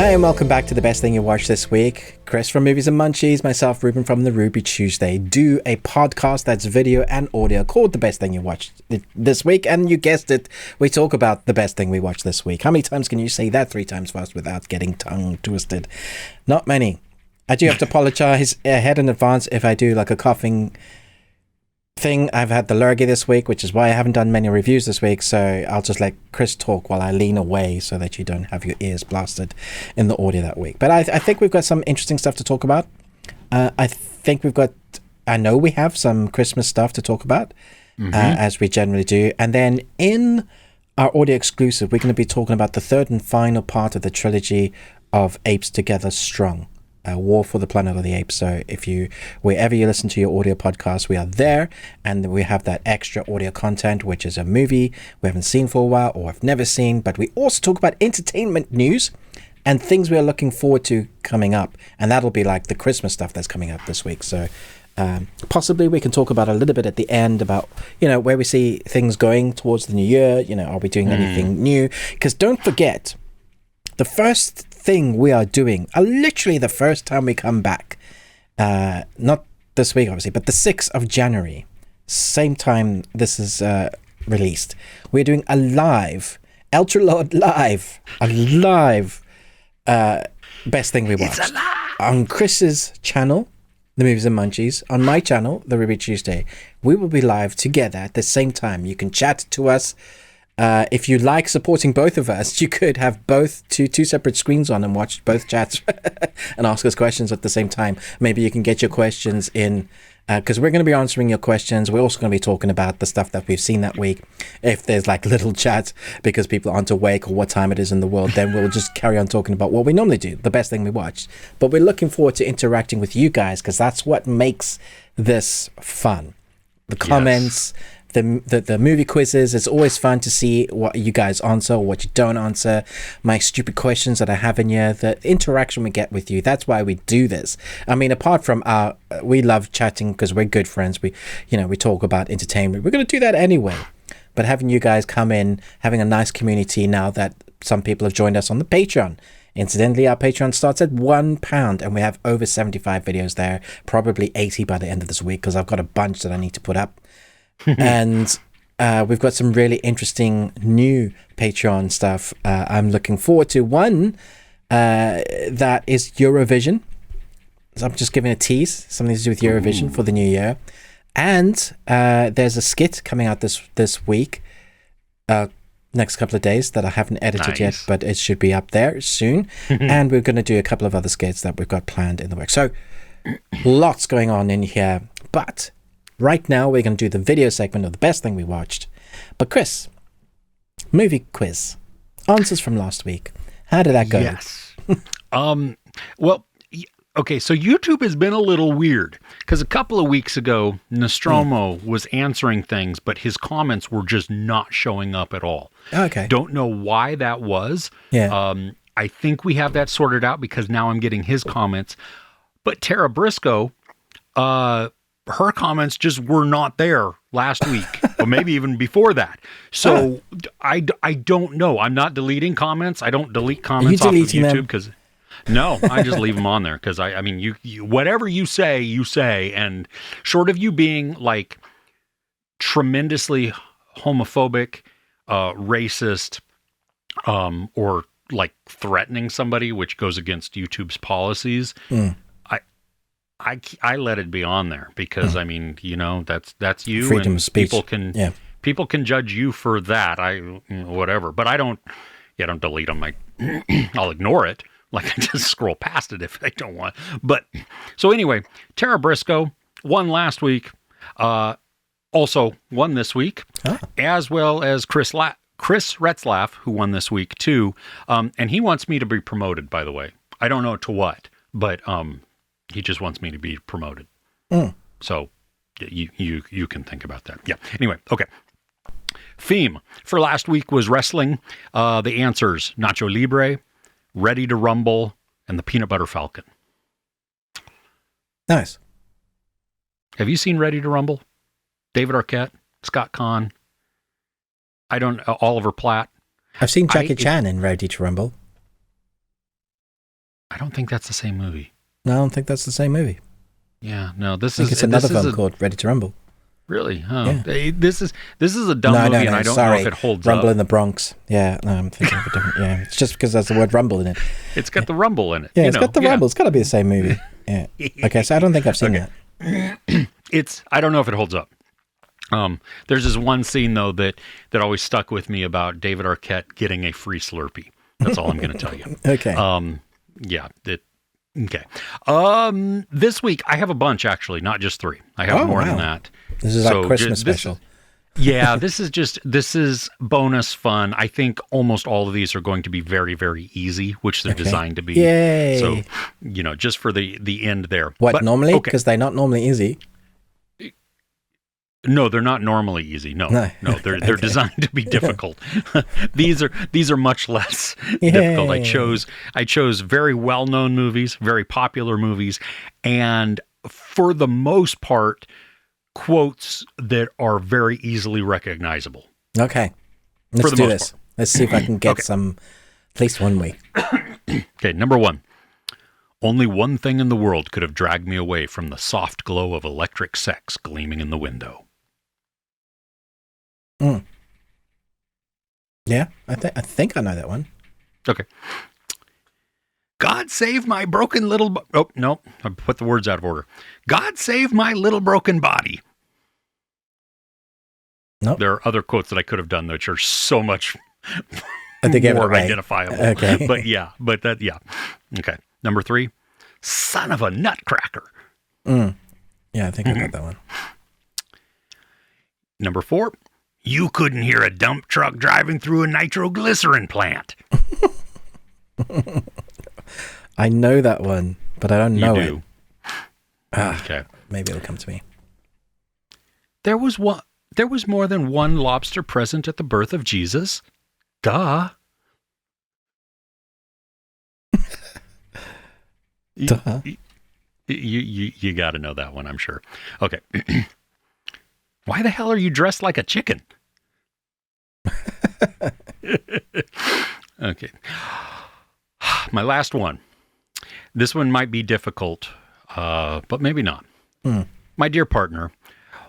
Hi, and welcome back to The Best Thing You Watched This Week. Chris from Movies and Munchies, myself, Ruben from the Ruby Tuesday, do a podcast that's video and audio called The Best Thing You Watched This Week. And you guessed it, we talk about the best thing we watched this week. How many times can you say that 3 times fast without getting tongue twisted? Not many. I do have to apologize ahead in advance if I do like a coughing thing. I've had the lurgy this week, which is why I haven't done many reviews this week, so I'll just let Chris talk while I lean away so that you don't have your ears blasted in the audio that week. But I think we've got some interesting stuff to talk about. I know we have some Christmas stuff to talk about, as we generally do. And then in our audio exclusive, we're going to be talking about the third and final part of the trilogy of Apes Together Strong. War for the Planet of the Apes. So wherever you listen to your audio podcast, we are there, and we have that extra audio content, which is a movie we haven't seen for a while or have never seen. But we also talk about entertainment news and things we are looking forward to coming up, and that'll be like the Christmas stuff that's coming up this week. So possibly we can talk about a little bit at the end about where we see things going towards the new year. Are we doing anything new? Because don't forget, the first thing we are doing, literally the first time we come back, not this week obviously, but the 6th of January, same time this is released, we're doing a live Best Thing We Watched on Chris's channel, The Movies and Munchies, on my channel, The Ruby Tuesday. We will be live together at the same time. You can chat to us. If you like supporting both of us, you could have both two separate screens on and watch both chats and ask us questions at the same time. Maybe you can get your questions in, because we're going to be answering your questions. We're also going to be talking about the stuff that we've seen that week. If there's like little chats because people aren't awake or what time it is in the world, then we'll just carry on talking about what we normally do, the best thing we watched. But we're looking forward to interacting with you guys, because that's what makes this fun. The comments, the movie quizzes. It's always fun to see what you guys answer or what you don't answer. My stupid questions that I have in here, the interaction we get with you. That's why we do this. I mean, apart from we love chatting because we're good friends. We talk about entertainment. We're going to do that anyway. But having you guys come in, having a nice community now that some people have joined us on the Patreon. Incidentally, our Patreon starts at £1 and we have over 75 videos there, probably 80 by the end of this week, because I've got a bunch that I need to put up. And we've got some really interesting new Patreon stuff I'm looking forward to. One that is Eurovision. So I'm just giving a tease, something to do with Eurovision for the new year. And there's a skit coming out this week, next couple of days, that I haven't edited yet, but it should be up there soon. And we're going to do a couple of other skits that we've got planned in the works. So lots going on in here. But right now, we're going to do the video segment of the best thing we watched. But Chris, movie quiz. Answers from last week. How did that go? Yes. Well, okay, so YouTube has been a little weird, because a couple of weeks ago, Nostromo was answering things, but his comments were just not showing up at all. Okay. Don't know why that was. Yeah. I think we have that sorted out, because now I'm getting his comments. But Tara Briscoe, her comments just were not there last week, or maybe even before that. So I don't know. I'm not deleting comments. I don't delete comments off of YouTube because no, I just leave them on there, because I mean, you whatever you say, and short of you being like tremendously homophobic, racist, or like threatening somebody, which goes against YouTube's policies. I let it be on there, because I mean, that's you. Freedom and of speech. People can judge you for that. Whatever, but I don't delete them. I'll ignore it. Like, I just scroll past it if I don't want. But so anyway, Tara Briscoe won last week. Also won this week, as well as Chris Retzlaff, who won this week too. And he wants me to be promoted, by the way. I don't know to what, but he just wants me to be promoted. So you can think about that. Yeah. Anyway, okay. Theme for last week was wrestling. The answers: Nacho Libre, Ready to Rumble, and the Peanut Butter Falcon. Nice. Have you seen Ready to Rumble? David Arquette, Scott Conn, Oliver Platt. I've seen Jackie Chan in Ready to Rumble. I don't think that's the same movie. No, I don't think that's the same movie. Yeah, no, I think it's another film called Ready to Rumble. Really? Oh, Yeah. This is a dumb movie, and I don't know if it holds Rumble up. in the Bronx. Yeah, no, I'm thinking of a different. Yeah, it's just because there's the word rumble in it. It's got the rumble in it. Yeah, it's got the rumble. It's got to be the same movie. Yeah. Okay, so I don't think I've seen that. I don't know if it holds up. There's this one scene though that always stuck with me about David Arquette getting a free Slurpee. That's all I'm going to tell you. Okay. Yeah. Okay. This week I have a bunch actually, not just 3. I have more than that. This is like Christmas special. Yeah, this is bonus fun. I think almost all of these are going to be very, very easy, which they're designed to be. Yay. So, just for the end there. What, normally? Because they're not normally easy. No, they're not normally easy. No, they're designed to be difficult. These are much less difficult. I chose very well-known movies, very popular movies, and for the most part, quotes that are very easily recognizable. Okay, let's do this. Let's see if I can get some, at least one week. Okay, number 1. Only one thing in the world could have dragged me away from the soft glow of electric sex gleaming in the window. Yeah, I think I know that one. Okay. God save my broken little... Oh, no, I put the words out of order. God save my little broken body. Nope. There are other quotes that I could have done, which are so much more identifiable. Okay. Yeah. Okay. Number 3, son of a nutcracker. Yeah, I think I got that one. Number 4, you couldn't hear a dump truck driving through a nitroglycerin plant. I know that one, but I don't know it. Okay. Maybe it'll come to me. There was more than one lobster present at the birth of Jesus. Duh. Duh. You got to know that one, I'm sure. Okay. Why the hell are you dressed like a chicken? Okay. My last one. This one might be difficult, but maybe not. My dear partner,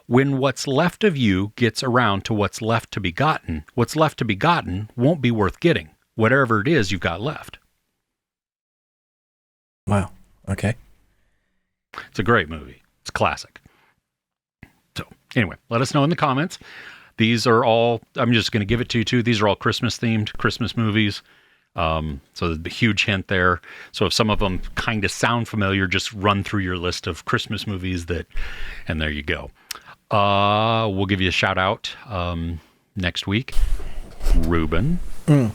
when what's left of you gets around to what's left to be gotten won't be worth getting, whatever it is you've got left. Wow. Okay. It's a great movie. It's classic. So anyway, let us know in the comments. These are all, I'm just going to give it to you too. These are all Christmas themed, Christmas movies. So there's a huge hint there. So if some of them kind of sound familiar, just run through your list of Christmas movies and there you go. We'll give you a shout out next week. Ruben,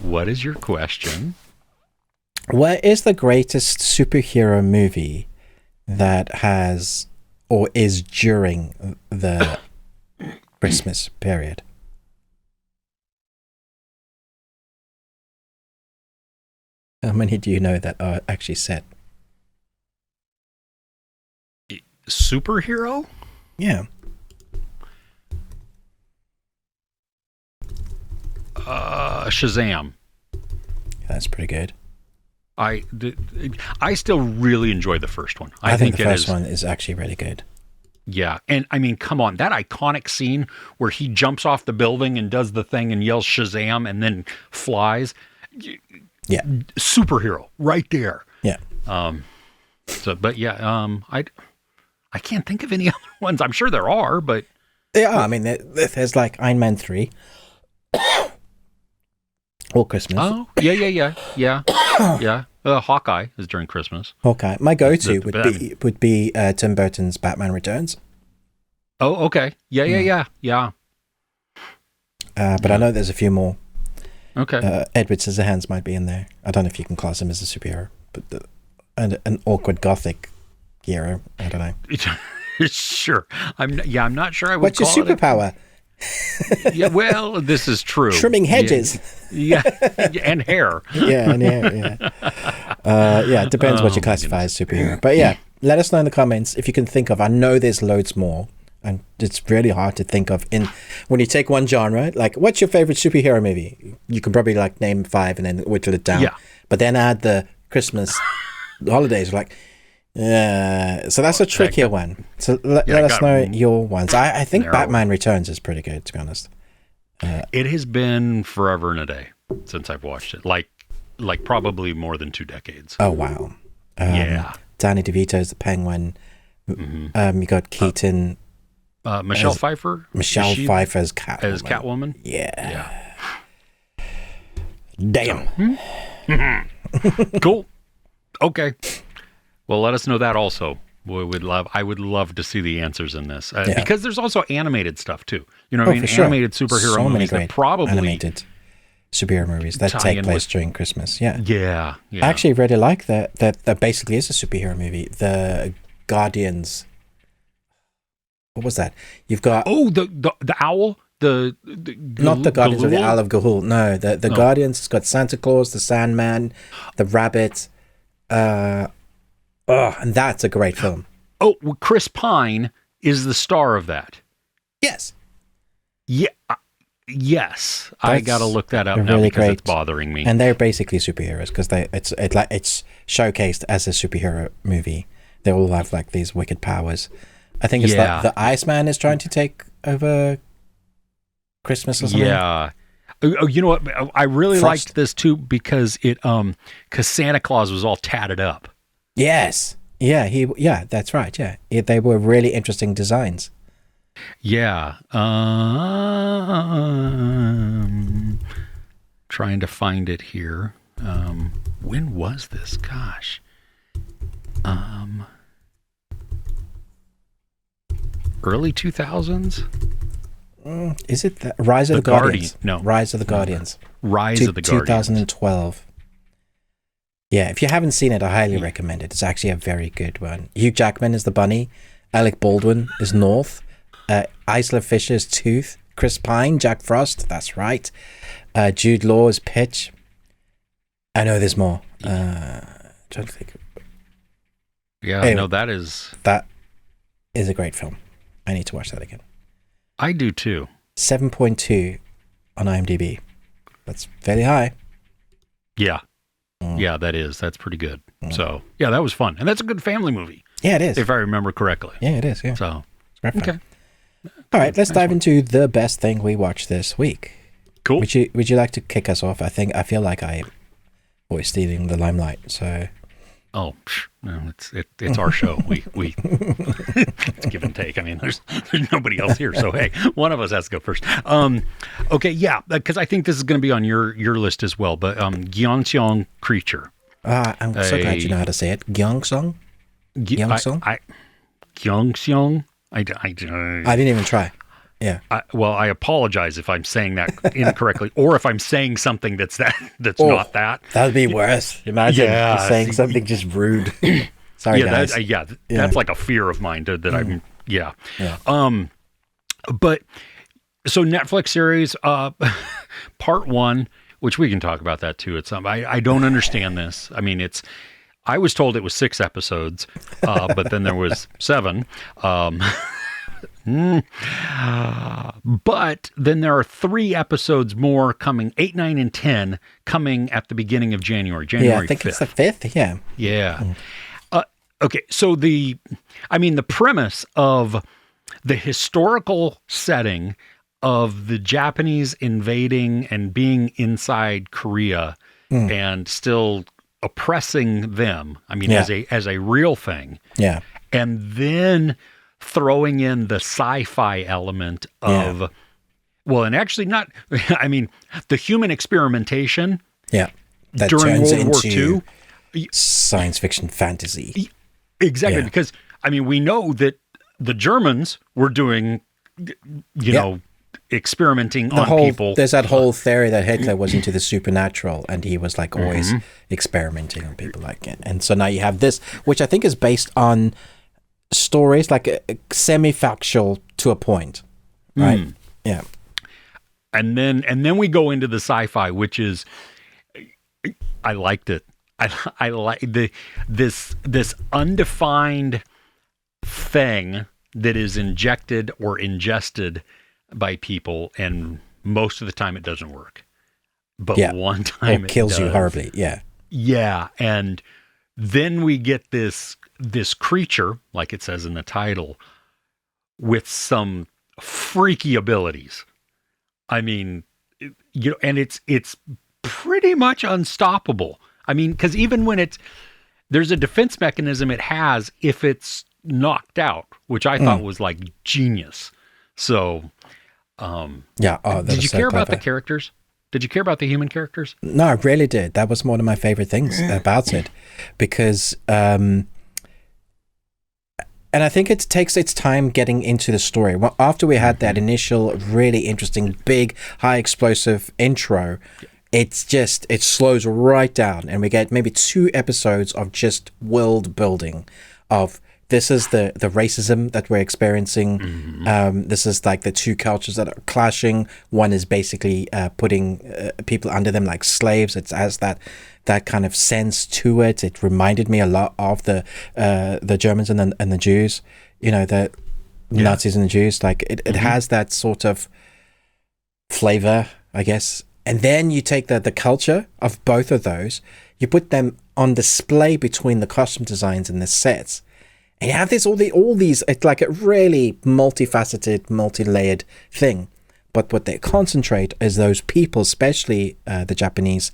what is your question? What is the greatest superhero movie that has or is during the Christmas period? How many do you know that are actually set? Superhero? Yeah. Shazam. That's pretty good. I still really enjoy the first one. I think the first one is actually really good. Yeah, and I mean, come on, that iconic scene where he jumps off the building and does the thing and yells Shazam and then flies. Yeah. Superhero right there. Yeah. I can't think of any other ones. I'm sure there are, but yeah, I mean, there's like Iron Man 3. Or Christmas. Oh, yeah. Hawkeye is during Christmas. Hawkeye. My go-to would be Tim Burton's Batman Returns. Oh, okay. Yeah. But I know there's a few more. Okay. Edward Scissorhands might be in there. I don't know if you can class him as a superhero, but an awkward gothic hero. I don't know. Sure. I'm not sure I would. What's your superpower? Yeah, well, this is true. Trimming hedges. Yeah, and hair. Yeah. It depends what you classify as superhero. But yeah, let us know in the comments if you can think of. I know there's loads more, and it's really hard to think of. When you take one genre, like what's your favorite superhero movie? You can probably like name 5 and then whittle it down. Yeah. But then add the Christmas holidays. Like, so that's a trickier one. So let us know your ones. I think narrow. Batman Returns is pretty good, to be honest. It has been forever and a day since I've watched it. Like probably more than 2 decades. Oh wow. Yeah. Danny DeVito's the Penguin. You got Keaton. Michelle Pfeiffer. Michelle Pfeiffer as Catwoman. As Catwoman. Yeah. Damn. Cool. Okay. Well, let us know that also. I would love to see the answers in this because there's also animated stuff too. You know what I mean? For Animated superhero so movies that probably animated superhero movies that take place during Christmas. Yeah. Yeah. I actually really like that basically is a superhero movie. The Guardians. What was that? You've got the owl. Not the Guardians of the Owl of Gahul. No, the Guardians. It's got Santa Claus, the Sandman, the Rabbit. And that's a great film. Oh, well, Chris Pine is the star of that. Yes. Yeah. Yes. I got to look that up now really because great. It's bothering me. And they're basically superheroes because it's showcased as a superhero movie. They all have like these wicked powers. I think it's like the Iceman is trying to take over Christmas or something. Yeah. Oh, you know what? I really liked this too because Santa Claus was all tatted up. Yes. Yeah, that's right. Yeah. They were really interesting designs. Yeah. Trying to find it here. When was this? Gosh. Early 2000s? Is it Rise of the Guardians? No. Rise of the Guardians. Rise of the Guardians. 2012. Yeah, if you haven't seen it, I highly recommend it. It's actually a very good one. Hugh Jackman is the bunny. Alec Baldwin is North. Isla Fisher is Tooth. Chris Pine, Jack Frost. That's right. Jude Law is Pitch. I know there's more. Trying to think. Yeah, anyway, no, that is a great film. I need to watch that again. I do too. 7.2 on IMDb. That's fairly high. Yeah. Yeah, that's pretty good. So, yeah, that was fun. And that's a good family movie. Yeah, it is. If I remember correctly. Yeah, it is. Yeah. So, it's great fun. Okay. All right, let's dive into the best thing we watched this week. Cool. Would you like to kick us off? I feel like I'm always stealing the limelight. So. Oh, no, it's our show. We it's give and take. I mean, there's nobody else here, so hey, one of us has to go first. Okay, yeah, because I think this is going to be on your list as well. But Gyeongseong Creature. I'm so glad you know how to say it. Gyeongseong. Gyeongseong. Gyeongseong. I didn't even try. Yeah. I apologize if I'm saying that incorrectly, or if I'm saying something that's not that. That would be worse. Imagine saying something just rude. Sorry, guys. That's like a fear of mine that I'm. Yeah. But so Netflix series, part 1, which we can talk about that too. It's I don't understand this. I mean, I was told it was 6 episodes, but then there was 7. But then there are 3 episodes more coming, 8, 9, and 10 coming at the beginning of January. January 5th. I think it's the 5th. Yeah. Yeah. Okay. So the premise of the historical setting of the Japanese invading and being inside Korea and still oppressing them. I mean, as a real thing. Yeah. And then throwing in the sci-fi element of, well, and actually not, I mean, the human experimentation that during World War II. Science fiction fantasy. Exactly, because, I mean, we know that the Germans were doing, you know, experimenting on people. There's that whole theory that Hitler was into the supernatural and he was like always experimenting on people like it. And so now you have this, which I think is based on stories, like a semi-factual to a point, right? Yeah. And then we go into the sci-fi, which is, I liked it. I like this undefined thing that is injected or ingested by people, and most of the time it doesn't work. But one time it kills you horribly. Yeah. Yeah, and then we get this creature, like it says in the title, with some freaky abilities. I mean, and it's pretty much unstoppable. I mean, because even when there's a defense mechanism it has if it's knocked out, which I thought was like genius. So, did you care about the characters? Did you care about the human characters? No, I really did. That was one of my favorite things about it, because, and I think it takes its time getting into the story. Well, after we had that initial really interesting, big, high explosive intro, it slows right down, and we get maybe 2 episodes of just world building of, this is the racism that we're experiencing. This is like the 2 cultures that are clashing. One is basically putting people under them like slaves. It has that kind of sense to it. It reminded me a lot of the Germans and the Jews. The Nazis and the Jews. Like it has that sort of flavor, I guess. And then you take the culture of both of those, you put them on display between the costume designs and the sets. And you have all these, it's like a really multifaceted, multi-layered thing. But what they concentrate is those people, especially the Japanese,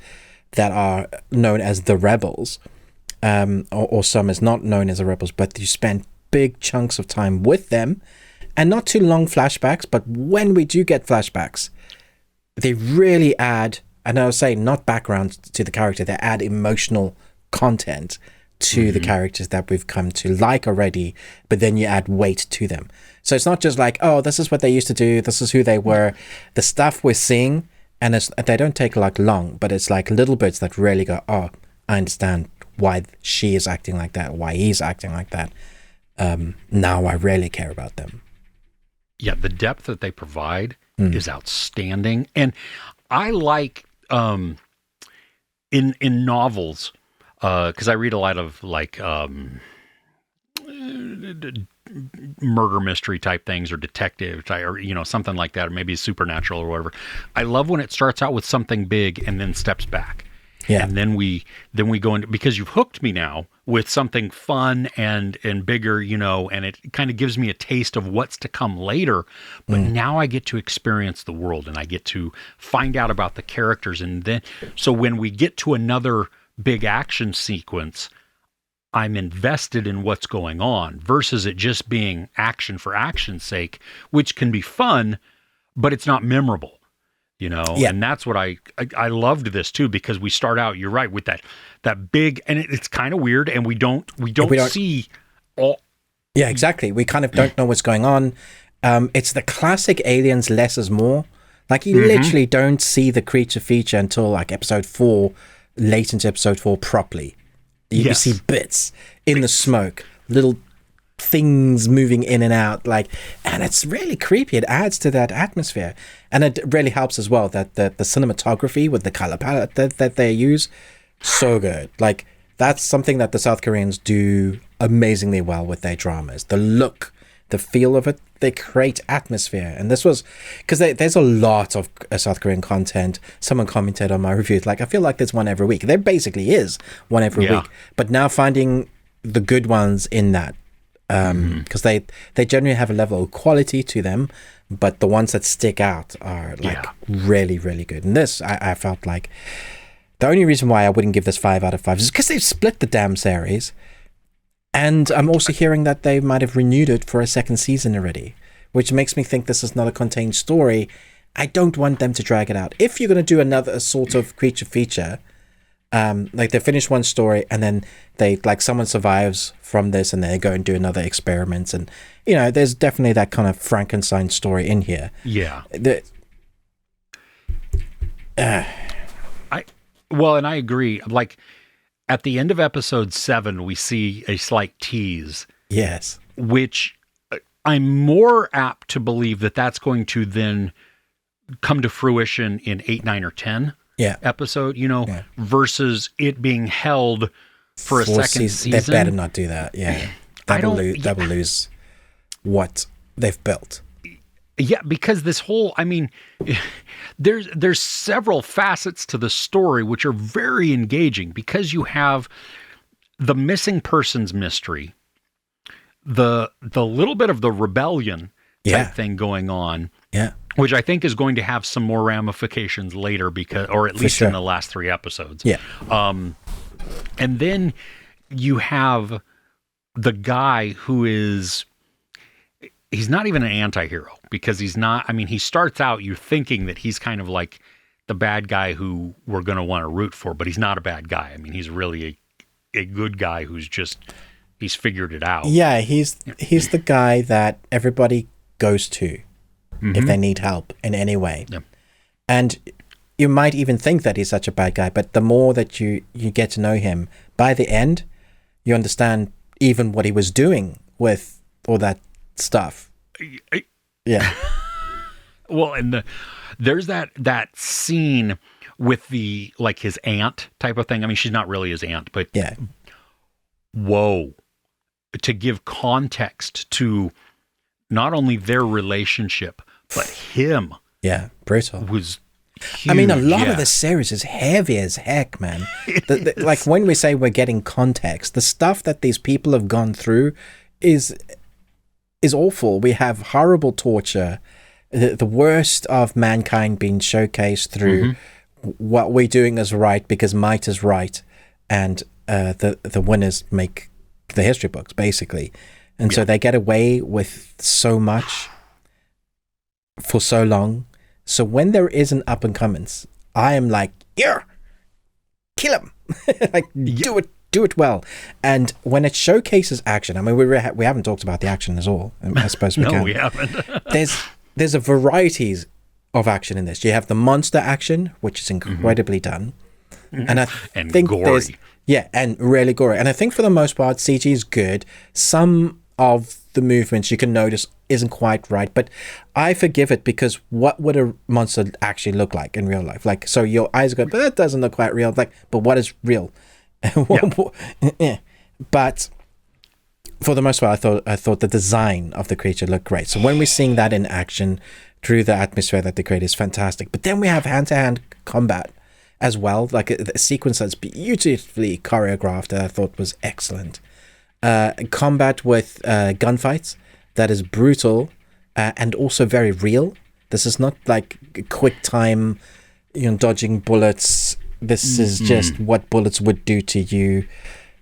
that are known as the rebels, or some is not known as the rebels, but you spend big chunks of time with them, and not too long flashbacks, but when we do get flashbacks, they really add, and I would say not background to the character, they add emotional content to the characters that we've come to like already, but then you add weight to them. So it's not just like, oh, this is what they used to do, this is who they were. The stuff we're seeing, and they don't take like long, but it's like little bits that really go, oh, I understand why she is acting like that, why he's acting like that. Now I really care about them. Yeah, the depth that they provide is outstanding. And I like in novels, because I read a lot of like murder mystery type things, or detective type, or something like that, or maybe supernatural or whatever. I love when it starts out with something big and then steps back. Yeah. And then we go into, because you've hooked me now with something fun and bigger, and it kind of gives me a taste of what's to come later. But now I get to experience the world, and I get to find out about the characters. And then, so when we get to another big action sequence, I'm invested in what's going on, versus it just being action for action's sake, which can be fun, but it's not memorable. Yeah. And that's what I loved this too, because we start out, you're right, with that big, and it's kind of weird, and we don't see all. Yeah, exactly. We kind of don't know what's going on. It's the classic Aliens less is more. Like you literally don't see the creature feature until like episode 4, late into episode 4 properly. You see bits in the smoke, little things moving in and out, and it's really creepy. It adds to that atmosphere, and it really helps as well that the cinematography with the color palette that they use, so good. Like that's something that the South Koreans do amazingly well with their dramas. The look, the feel of it, they create atmosphere. And this was because there's a lot of South Korean content. Someone commented on my reviews, like, I feel like there's one every week. There basically is one every week, but now finding the good ones in that, because they generally have a level of quality to them, but the ones that stick out are really, really good. And this, I felt like the only reason why I wouldn't give this 5 out of 5 is because they've split the damn series. And I'm also hearing that they might have renewed it for a second season already, which makes me think this is not a contained story. I don't want them to drag it out. If you're going to do another sort of creature feature, like they finish one story and then someone survives from this and they go and do another experiment, and there's definitely that kind of Frankenstein story in here. Yeah. And I agree. Like at the end of episode 7, we see a slight tease. Yes. Which I'm more apt to believe that that's going to then come to fruition in 8, 9, or 10. Episode, versus it being held for a second season. They better not do that. Yeah, that will lose what they've built. Yeah, because this whole, there's several facets to the story which are very engaging, because you have the missing persons mystery, the little bit of the rebellion type thing going on, which I think is going to have some more ramifications later, because, or at least in the last 3 episodes. And then you have the guy who is, he's not even an anti-hero, because he's not, I mean, he starts out, you're thinking that he's kind of like the bad guy who we're going to want to root for, but he's not a bad guy. I mean, he's really a good guy who's just, he's figured it out. Yeah, he's the guy that everybody goes to if they need help in any way. And you might even think that he's such a bad guy, but the more that you get to know him, by the end, you understand even what he was doing with all that stuff. Yeah. Well, and there's that scene with the, like, his aunt type of thing. I mean, she's not really his aunt, but whoa. To give context to not only their relationship, but him. Yeah, brutal. Was huge. I mean, a lot of the series is heavy as heck, man. Like, when we say we're getting context, the stuff that these people have gone through is awful. We have horrible torture, the worst of mankind being showcased through what we're doing is right because might is right, and the winners make the history books, basically. And so they get away with so much for so long. So when there is an up and comings, I am like, yeah, kill him. Like, do it well. And when it showcases action, I mean, we haven't talked about the action at all. I suppose we can. No, we haven't. There's a variety of action in this. You have the monster action, which is incredibly done. And I think gory. And really gory. And I think for the most part, CG is good. Some of the movements you can notice isn't quite right, but I forgive it, because what would a monster actually look like in real life? Like, so your eyes go, but that doesn't look quite real. Like, but what is real? But for the most part, I thought the design of the creature looked great. So when we're seeing that in action through the atmosphere that they create is fantastic. But then we have hand-to-hand combat as well, like a sequence that's beautifully choreographed that I thought was excellent. Combat with gunfights that is brutal and also very real. This is not like quick time, dodging bullets. This is just what bullets would do to you.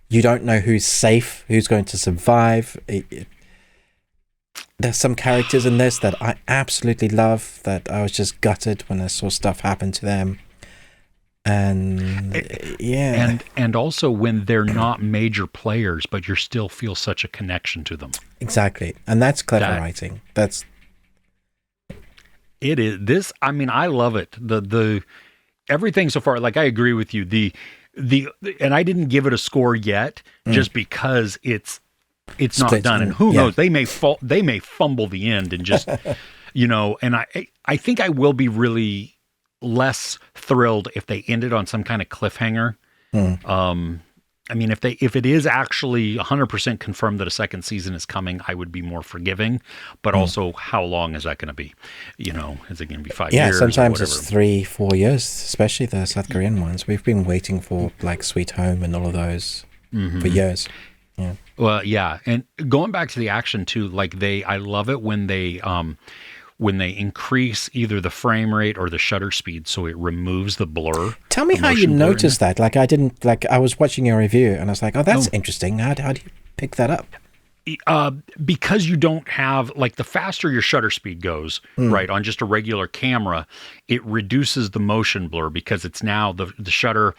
You don't know who's safe, who's going to survive. There's some characters in this that I absolutely love, that I was just gutted when I saw stuff happen to them. And and also when they're not major players, but you still feel such a connection to them. Exactly. And that's clever writing. It is this. I mean, I love it. The everything so far. Like, I agree with you. The and I didn't give it a score yet, just because it's not done. And who knows? They may fumble the end and just And I think I will be really less thrilled if they ended on some kind of cliffhanger. I mean, if it is actually 100% confirmed that a second season is coming, I would be more forgiving. But also, how long is that going to be? Is it going to be 5 years? Yeah, sometimes it's 3-4 years, especially the South Korean ones. We've been waiting for like Sweet Home and all of those for years. Yeah. Well, yeah, and going back to the action too, like I love it when they increase either the frame rate or the shutter speed, so it removes the blur. Tell me how you noticed that. Like, I was watching your review and I was like, oh, that's interesting. How do you pick that up? Because you don't have, like, the faster your shutter speed goes, right, on just a regular camera, it reduces the motion blur, because it's now the shutter,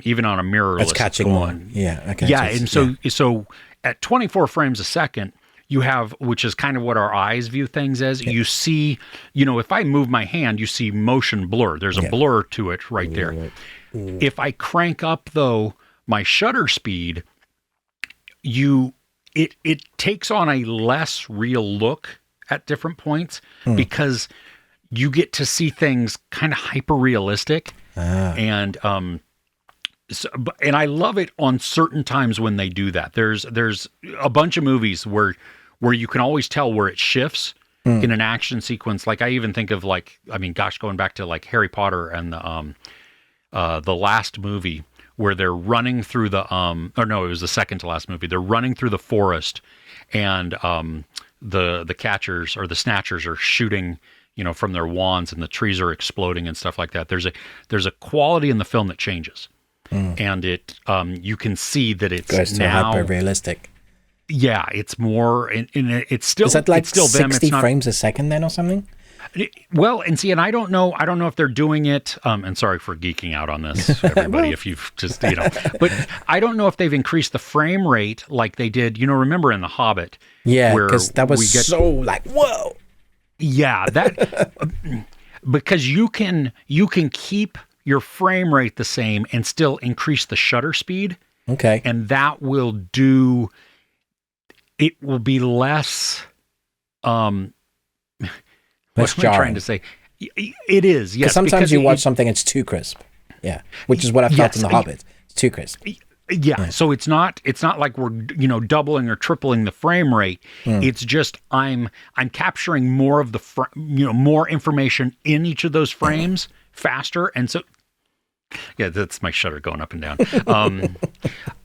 even on a mirrorless, it's catching on. Yeah. Okay. Yeah. And so at 24 frames a second, you have, which is kind of what our eyes view things as. You see, if I move my hand, you see motion blur. There's a blur to it right there. If I crank up, though, my shutter speed, it takes on a less real look at different points, because you get to see things kind of hyper realistic. And and I love it on certain times when they do that. There's a bunch of movies where you can always tell where it shifts in an action sequence. Like, I even think of, like, going back to like Harry Potter and the last movie where they're running through the or no, it was the second to last movie. They're running through the forest, and the catchers or the snatchers are shooting, from their wands, and the trees are exploding and stuff like that. There's a quality in the film that changes, and it you can see that it's goes to now hyper realistic. Yeah, it's more, and it's still, is that like it's still 60 them. frames a second then or something? Well, and see, and I don't know if they're doing it, and sorry for geeking out on this, everybody, if you've just, but I don't know if they've increased the frame rate like they did, remember in The Hobbit. Yeah, because that was so like, whoa. Yeah, that, because you can keep your frame rate the same and still increase the shutter speed. Okay. And that will it will be less, less what am I trying to say? It is, yes. Sometimes you watch something, it's too crisp. Yeah, which is what I felt in The Hobbit. It's too crisp. Yeah, so it's not like we're doubling or tripling the frame rate. It's just I'm capturing more of the more information in each of those frames faster, and so yeah, that's my shutter going up and down.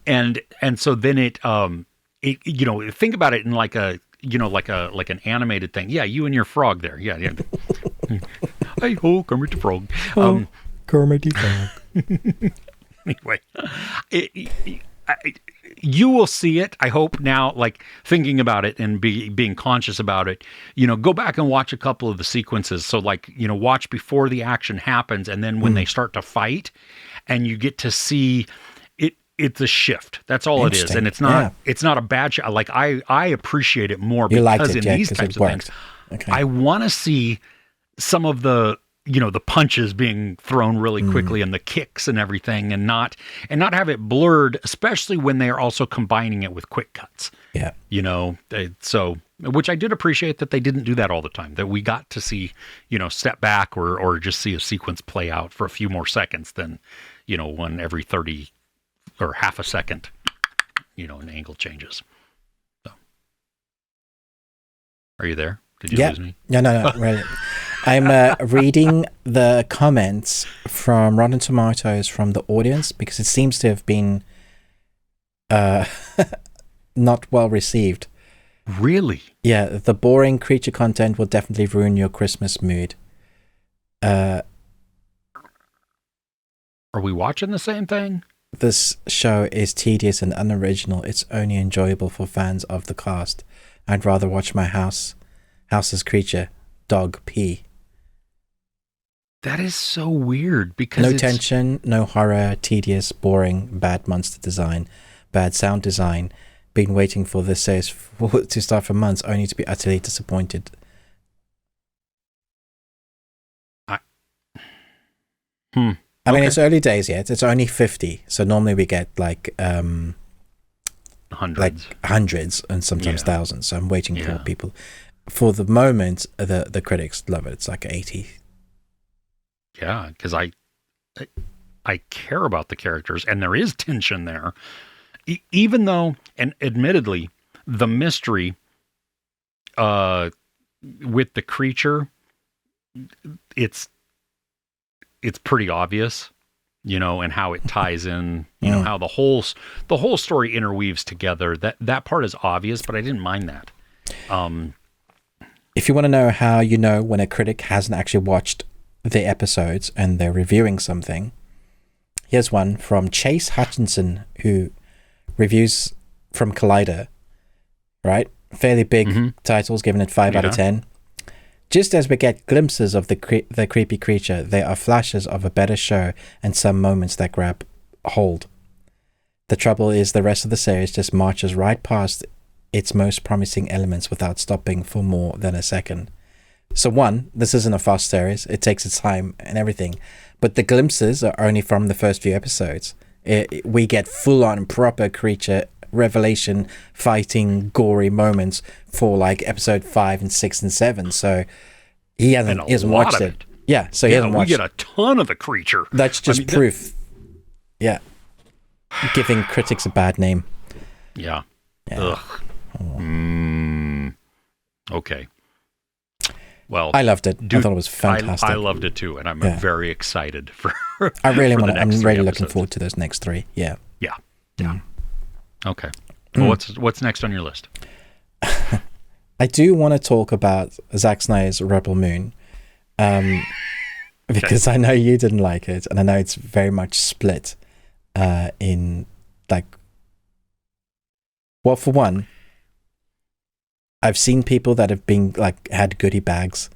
And so then it think about it in like a like an animated thing. Yeah, you and your frog there. Yeah. Hey ho, Kermit the Frog. Kermit the Frog. Anyway, you will see it, I hope, now, like thinking about it and being conscious about it, go back and watch a couple of the sequences. So like, watch before the action happens, and then when they start to fight, and you get to see it, it's a shift. That's all it is. And it's not a bad shot. Like I appreciate it more because in these types of things, okay. I want to see some of the, the punches being thrown really quickly and the kicks and everything, and not have it blurred, especially when they are also combining it with quick cuts. Yeah. So, which I did appreciate that they didn't do that all the time, that we got to see, step back or just see a sequence play out for a few more seconds than, when every 30 or half a second, an angle changes. So, are you there? Did you lose me? No, really. I'm reading the comments from Rotten Tomatoes from the audience, because it seems to have been not well received. Really? Yeah, the boring creature content will definitely ruin your Christmas mood. Are we watching the same thing? This show is tedious and unoriginal. It's only enjoyable for fans of the cast. I'd rather watch my house's creature dog pee. That is so weird, because no tension, no horror, tedious, boring, bad monster design, bad sound design. Been waiting for this series to start for months, only to be utterly disappointed. I mean, it's early days yet. It's only 50, so normally we get like hundreds and sometimes thousands. So I'm waiting for people. For the moment, the critics love it. It's like 80. Yeah, because I care about the characters, and there is tension there. Even though, and admittedly, the mystery with the creature, it's pretty obvious, and how it ties in, how the whole story interweaves together. That part is obvious, but I didn't mind that. If you want to know how when a critic hasn't actually watched the episodes and they're reviewing something, here's one from Chase Hutchinson, who reviews from Collider, right? Fairly big titles, giving it 5 out of 10. Just as we get glimpses of the creepy creature, there are flashes of a better show and some moments that grab hold. The trouble is the rest of the series just marches right past its most promising elements without stopping for more than a second. So one, this isn't a fast series. It takes its time and everything. But the glimpses are only from the first few episodes. We get full-on proper creature revelation, fighting, gory moments for like episode 5 and 6 and 7. So he hasn't watched it. Yeah, so he hasn't watched it. We get a ton of the creature. That's just proof. Yeah. Giving critics a bad name. Yeah. Yeah. Ugh. Okay. Well, I loved it. dude, I thought it was fantastic. I loved it too, and I'm very excited for. I really for want. the I'm next really 3 looking episodes. forward to those next 3. Yeah. Yeah. Okay. Well, what's next on your list? I do want to talk about Zack Snyder's Rebel Moon, because I know you didn't like it, and I know it's very much split in like. Well, for one, I've seen people that have been like had goodie bags,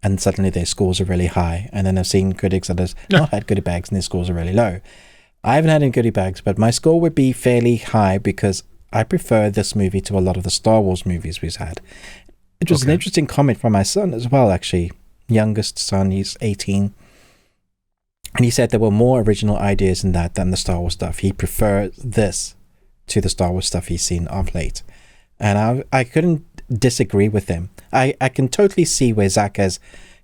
and suddenly their scores are really high, and then I've seen critics that have not had goodie bags and their scores are really low. I haven't had any goodie bags, but my score would be fairly high because I prefer this movie to a lot of the Star Wars movies we've had. It was an interesting comment from my son as well, actually. Youngest son, he's 18. And he said there were more original ideas in that than the Star Wars stuff. He preferred this to the Star Wars stuff he's seen of late. And I couldn't disagree with him. I can totally see where Zach has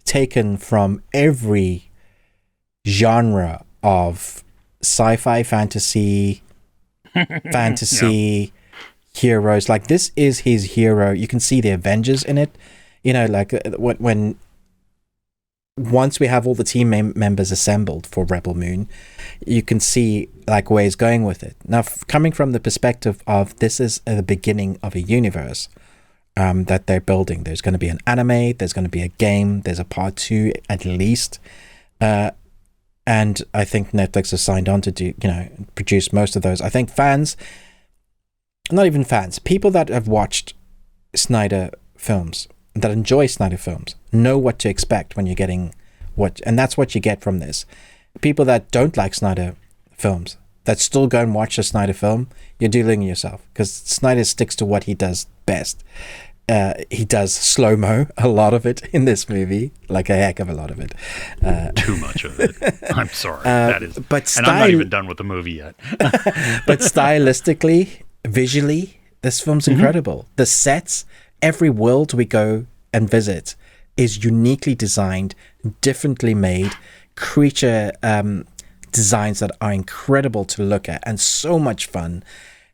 taken from every genre of sci-fi, fantasy, heroes. Like, this is his hero. You can see the Avengers in it. You know, like when once we have all the team members assembled for Rebel Moon, you can see like where he's going with it. Now, coming from the perspective of this is the beginning of a universe that they're building. There's going to be an anime. There's going to be a game. There's a part 2 at least. And I think Netflix has signed on to produce most of those. I think fans, not even fans, people that have watched Snyder films, that enjoy Snyder films, know what to expect when you're getting and that's what you get from this. People that don't like Snyder films, that still go and watch a Snyder film, you're dealing yourself, because Snyder sticks to what he does best. He does slow-mo, a lot of it in this movie, like a heck of a lot of it. Too much of it. I'm sorry. That is, and I'm not even done with the movie yet. But stylistically, visually, this film's incredible. The sets, every world we go and visit is uniquely designed, differently made, creature designs that are incredible to look at and so much fun.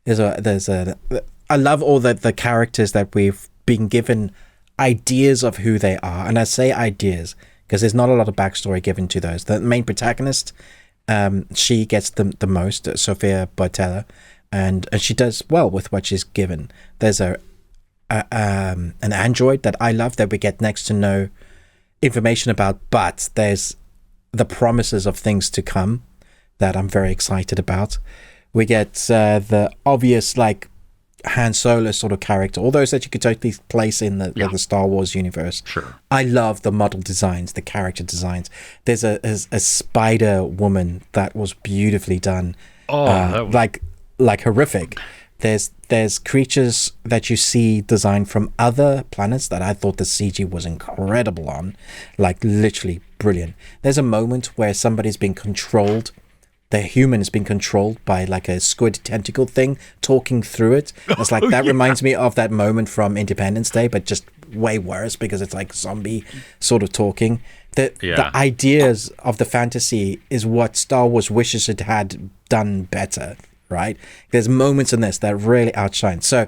I love all the characters that we've been given ideas of who they are, and I say ideas because there's not a lot of backstory given to those. The main protagonist, she gets the most, Sophia Boutella, and she does well with what she's given. There's an android that I love that we get next to no information about, but there's the promises of things to come that I'm very excited about. We get the obvious like Han Solo sort of character, all those that you could totally place in the Star Wars universe. Sure. I love the model designs, the character designs. There's a spider woman that was beautifully done. Like horrific. There's creatures that you see designed from other planets that I thought the CG was incredible on, like literally brilliant. There's a moment where somebody's being controlled. The human is being controlled by like a squid tentacle thing talking through it. It's like that reminds me of that moment from Independence Day, but just way worse because it's like zombie sort of talking. The ideas of the fantasy is what Star Wars wishes it had done better, right? There's moments in this that really outshine. So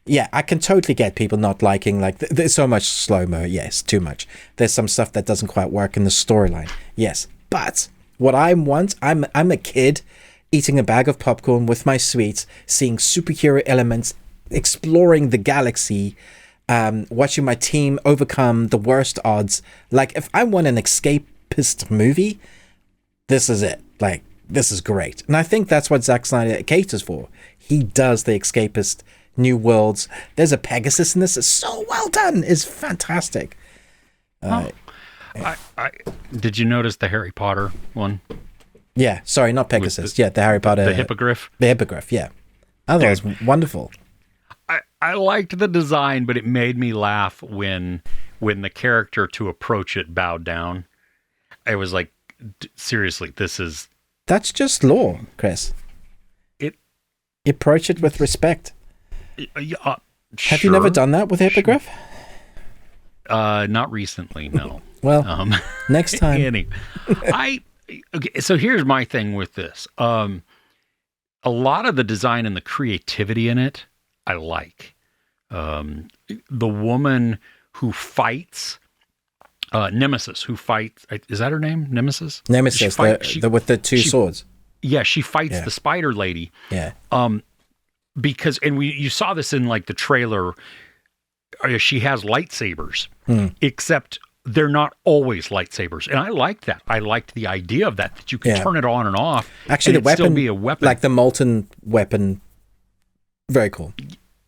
yeah, I can totally get people not liking, like, there's so much slow-mo. Yes, too much. There's some stuff that doesn't quite work in the storyline. Yes, but what I want, I'm a kid eating a bag of popcorn with my sweets, seeing superhero elements, exploring the galaxy, watching my team overcome the worst odds. Like, if I want an escapist movie, this is it. Like, this is great. And I think that's what Zack Snyder caters for. He does the escapist new worlds. There's a Pegasus in this. It's so well done. It's fantastic. Did you notice the Harry Potter one? Yeah, sorry, not Pegasus. The Harry Potter. The hippogriff? The hippogriff, yeah. Oh, that was wonderful. I liked the design, but it made me laugh when the character to approach it bowed down. I was like, seriously, That's just law, Chris. You approach it with respect. Have you never done that with hippogriff? Not recently, no. Well, next time. Okay, so here's my thing with this. A lot of the design and the creativity in it, I like. The woman who fights Nemesis, who fights. Is that her name? Nemesis. Nemesis, with the two swords. Yeah, she fights the spider lady. Yeah. Because you saw this in like the trailer. She has lightsabers, except they're not always lightsabers, and I liked that. I liked the idea of that you can turn it on and off. Actually, and the weapon still be a weapon, like the molten weapon. Very cool.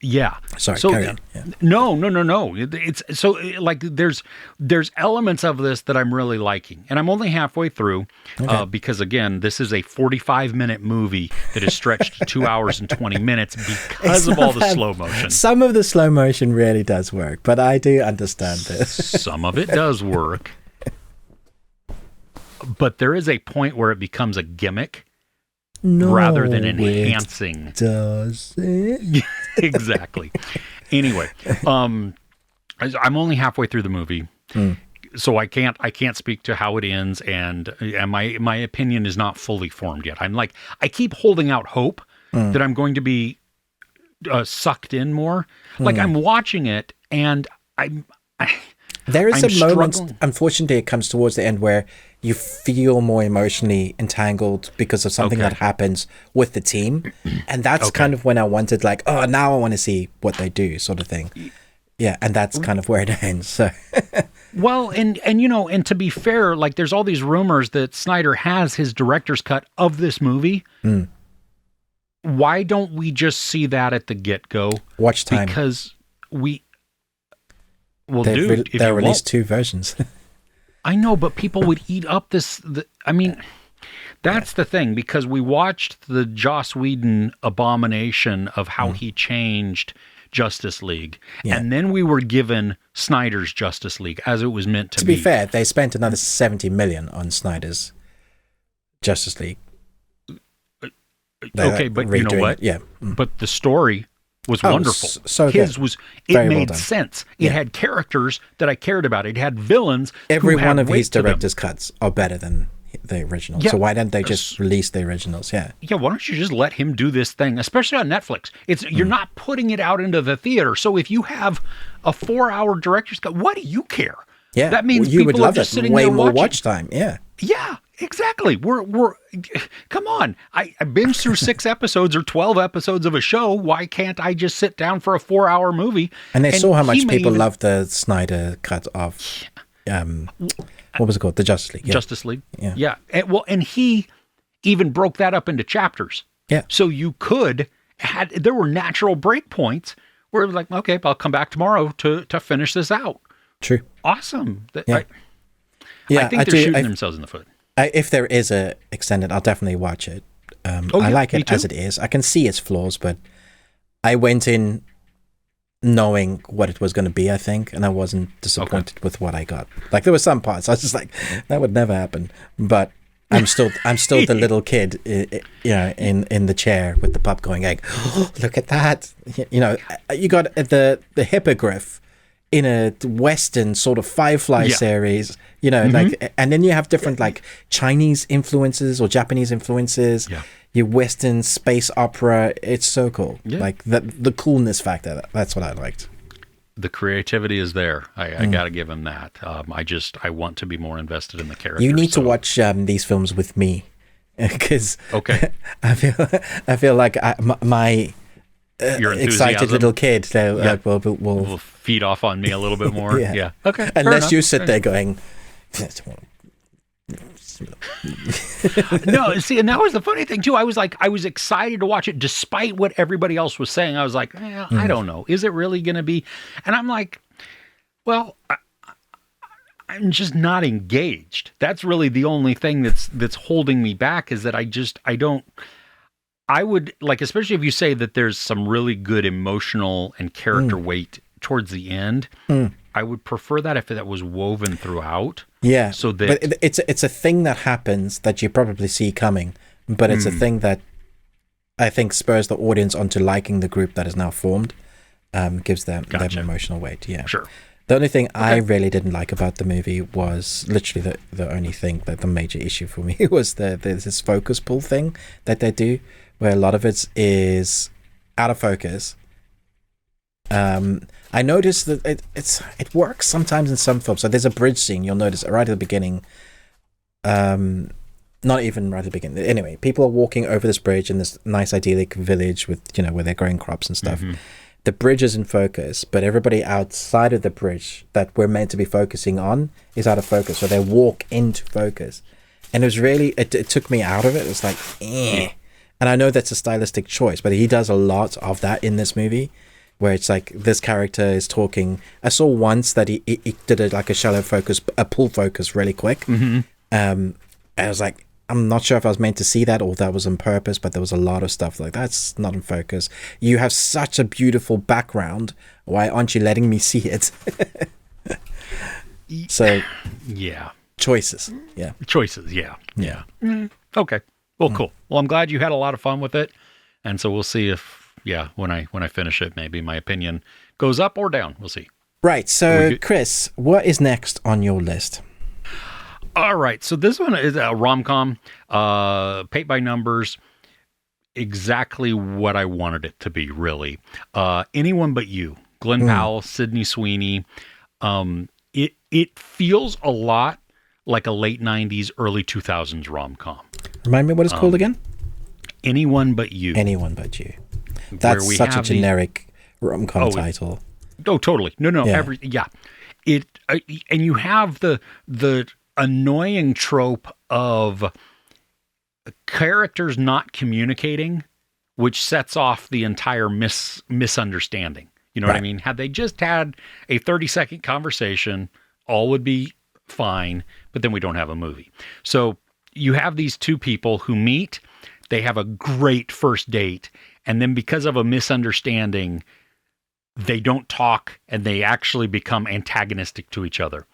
Yeah. Sorry, carry on. Yeah. No. It's so like there's elements of this that I'm really liking, and I'm only halfway through because again, this is a 45-minute movie that is stretched to 2 hours and 20 minutes because of all the slow motion. Some of the slow motion really does work, but I do understand this. Some of it does work, but there is a point where it becomes a gimmick. Rather than enhancing. Does it? Exactly. Anyway, I'm only halfway through the movie, so I can't speak to how it ends, and my opinion is not fully formed yet. I keep holding out hope that I'm going to be sucked in more. Like I'm watching it, and there is I'm a moment, struggling. unfortunately, it comes towards the end where you feel more emotionally entangled because of something that happens with the team. And that's kind of when I wanted, like, oh, now I want to see what they do, sort of thing. Yeah, and that's kind of where it ends. So, well, and and to be fair, like, there's all these rumors that Snyder has his director's cut of this movie. Why don't we just see that at the get-go? Watch time. Because they released two versions. I know, but people would eat up that's the thing, because we watched the Joss Whedon abomination of how he changed Justice League, and then we were given Snyder's Justice League as it was meant to be. To be fair, they spent another $70 million on Snyder's Justice League. Okay, but you know what? Yeah. But the story was wonderful. So his good. was Very made well done. sense. It had characters that I cared about. It had villains. Every who had one of weight his to them. director's cuts are better than the original. Yeah. So why didn't they just release the originals? Yeah. Yeah, why don't you just let him do this thing, especially on Netflix? You're not putting it out into the theater. So if you have a 4-hour director's cut, what do you care? Yeah. That means you would people are love just it. sitting Way there more watching. watch time. Yeah. Yeah, exactly. We're come on. I binged through 6 episodes or 12 episodes of a show. Why can't I just sit down for a 4-hour movie? And they saw how much he may people even- loved the Snyder cut of, what was it called? The Justice League. Yeah. Justice League. Yeah. And he even broke that up into chapters. Yeah. So you could there were natural break points where it was like, okay, I'll come back tomorrow to finish this out. True. Awesome. Yeah. I think they're shooting themselves in the foot. If there is a extended, I'll definitely watch it. I like it as it is. I can see its flaws, but I went in knowing what it was going to be, I think, and I wasn't disappointed with what I got. Like, there were some parts I was just like, that would never happen. But I'm still the little kid, in the chair with the popcorn going, oh, look at that. You got the hippogriff in a Western sort of Firefly series, like, and then you have different like Chinese influences or Japanese influences. Yeah. Your Western space opera. It's so cool. Yeah. Like the coolness factor. That's what I liked. The creativity is there. I got to give him that. I want to be more invested in the characters. You need to watch these films with me, because I feel like my your excited enthusiasm little kid will feed off on me a little bit more. Yeah. Okay. fair Unless enough. you sit there going, no, see, and that was the funny thing too. I was excited to watch it despite what everybody else was saying. I was like, I don't know. Is it really going to be? And I'm like, well, I'm just not engaged. That's really the only thing that's holding me back, is that I would like, especially if you say that there's some really good emotional and character weight towards the end, I would prefer that if that was woven throughout. Yeah, so that but it's a thing that happens that you probably see coming, but it's a thing that I think spurs the audience onto liking the group that is now formed, gives them emotional weight. Yeah, sure. The only thing I really didn't like about the movie was literally the only thing, that the major issue for me was this focus pull thing that they do, where a lot of it is out of focus, I noticed that it works sometimes in some films. So there's a bridge scene. You'll notice right at the beginning. Not even right at the beginning. Anyway, people are walking over this bridge in this nice idyllic village with, where they're growing crops and stuff. Mm-hmm. The bridge is in focus, but everybody outside of the bridge that we're meant to be focusing on is out of focus. So they walk into focus. And it was really, it took me out of it. It was like, eh. And I know that's a stylistic choice, but he does a lot of that in this movie, where it's like this character is talking. I saw once that he did a shallow focus, a pull focus really quick. Mm-hmm. And I was like, I'm not sure if I was meant to see that or that was on purpose, but there was a lot of stuff like that's not in focus. You have such a beautiful background. Why aren't you letting me see it? So, yeah. Choices. Yeah. Okay. Well, cool. Well, I'm glad you had a lot of fun with it. And so we'll see if, when I finish it, maybe my opinion goes up or down. We'll see. Right. So, Chris, what is next on your list? All right, so this one is a rom-com, paint by numbers, exactly what I wanted it to be, really. Anyone But You, Glenn Powell, Sydney Sweeney. It feels a lot like a late 90s, early 2000s rom-com. Remind me what it's called again? Anyone But You. Anyone But You. That's such a generic rom-com title. Oh, totally. No. Yeah. And you have the annoying trope of characters not communicating, which sets off the entire misunderstanding. You know what I mean? Had they just had a 30-second conversation, all would be fine, but then we don't have a movie. So you have these two people who meet, they have a great first date, and then because of a misunderstanding, they don't talk and they actually become antagonistic to each other.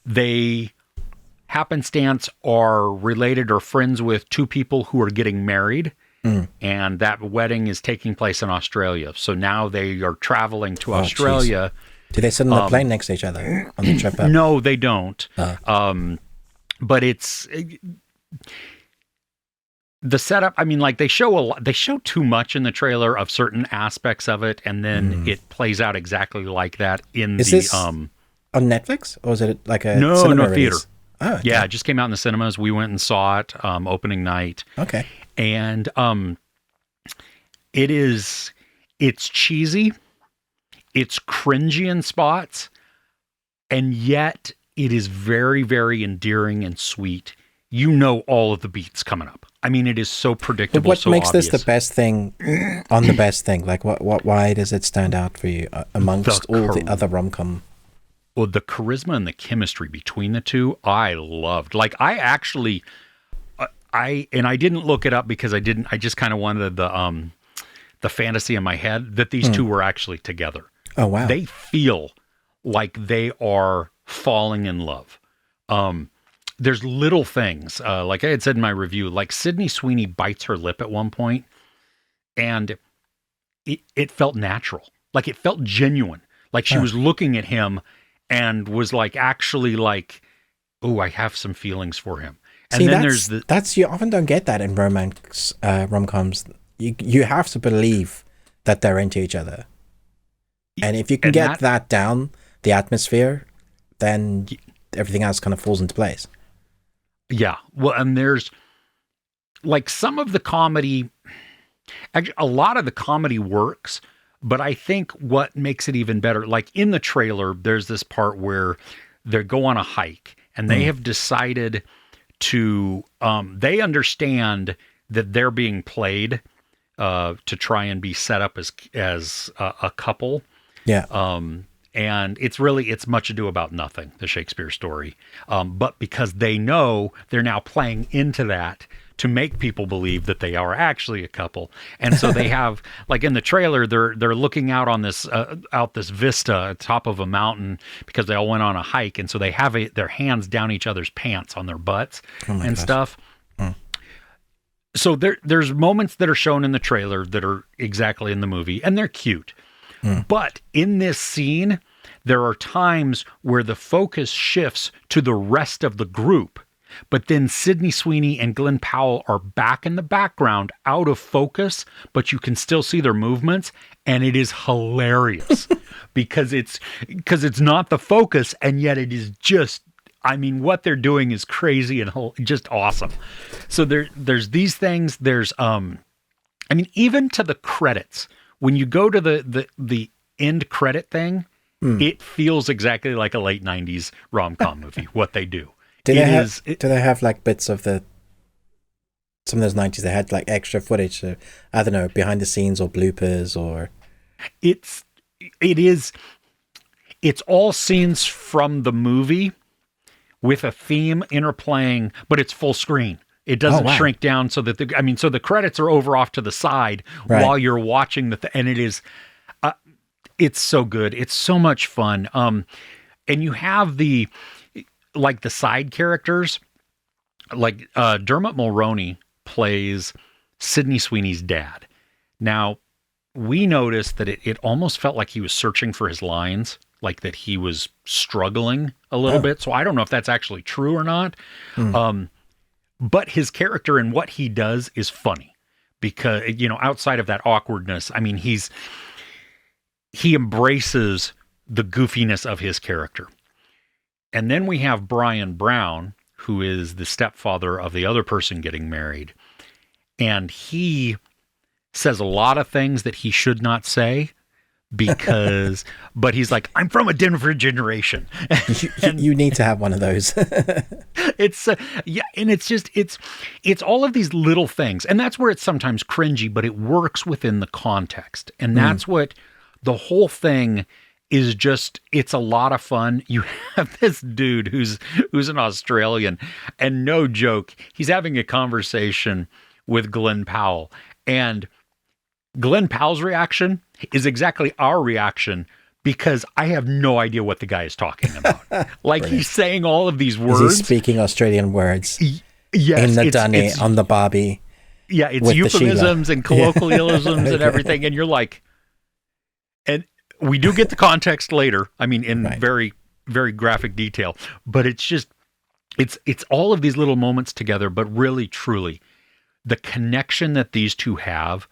They happenstance are related or friends with two people who are getting married, and that wedding is taking place in Australia. So now they are traveling to Australia. Geez. Do they sit on the plane next to each other on the trip up? No, they don't. But it's the setup. I mean, like they show a lot. They show too much in the trailer of certain aspects of it, and then it plays out exactly like that in on Netflix, or is it like a no theater? Oh, okay. Yeah, it just came out in the cinemas. We went and saw it opening night. Okay, and it's cheesy, it's cringy in spots, and yet it is very, very endearing and sweet. You know all of the beats coming up. I mean, it is so predictable. But what makes this the best thing on the best thing? Like, why does it stand out for you amongst all the other rom-com? Well, the charisma and the chemistry between the two, I loved. Like, I actually, I didn't look it up because I just kind of wanted the fantasy in my head that these two were actually together. Oh, wow. They feel like they are falling in love. There's little things, like I had said in my review, like Sydney Sweeney bites her lip at one point, and it felt natural. Like, it felt genuine. Like she was looking at him and was like, actually like, oh, I have some feelings for him. And see, then you often don't get that in romance rom-coms. You have to believe that they're into each other. And if you can get that down, the atmosphere, then everything else kind of falls into place. Yeah. Well, and there's like some of the comedy, actually a lot of the comedy works, but I think what makes it even better, like in the trailer, there's this part where they go on a hike and they have decided to, they understand that they're being played to try and be set up as a couple. Yeah. And it's Much Ado About Nothing, the Shakespeare story. But because they know, they're now playing into that to make people believe that they are actually a couple. And so they have, like in the trailer, they're looking out on this this vista top of a mountain because they all went on a hike, and so they have their hands down each other's pants on their butts and stuff. So there's moments that are shown in the trailer that are exactly in the movie, and they're cute. But in this scene, there are times where the focus shifts to the rest of the group. But then Sydney Sweeney and Glenn Powell are back in the background, out of focus, but you can still see their movements. and it is hilarious because it's not the focus, and yet it is just. I mean, what they're doing is crazy and just awesome. So there's these things. There's I mean, even to the credits, when you go to the end credit thing, it feels exactly like a late 90s rom-com movie, what they do. Do they have like bits of some of those 90s? They had like extra footage, I don't know, behind the scenes or bloopers or... It's all scenes from the movie with a theme interplaying, but it's full screen. It doesn't shrink down so that so the credits are over off to the side while you're watching and it is, it's so good. It's so much fun. And you have the side characters, like Dermot Mulroney plays Sydney Sweeney's dad. Now, we noticed that it almost felt like he was searching for his lines, like that he was struggling a little bit. So I don't know if that's actually true or not. But his character and what he does is funny because, outside of that awkwardness, I mean, he embraces the goofiness of his character. And then we have Brian Brown, who is the stepfather of the other person getting married. And he says a lot of things that he should not say but he's like, I'm from a different generation. You need to have one of those. It's and it's all of these little things, and that's where it's sometimes cringy, but it works within the context, and that's what the whole thing is. It's a lot of fun. You have this dude who's an Australian, and no joke, he's having a conversation with Glenn Powell, and Glenn Powell's reaction is exactly our reaction because I have no idea what the guy is talking about. Like he's saying all of these words. He's speaking Australian words. Yes. In the dunny, on the barbie. Yeah, it's euphemisms and colloquialisms and everything. And you're like, and we do get the context later. I mean, in very, very graphic detail. But it's just, it's all of these little moments together, but really, truly, the connection that these two have,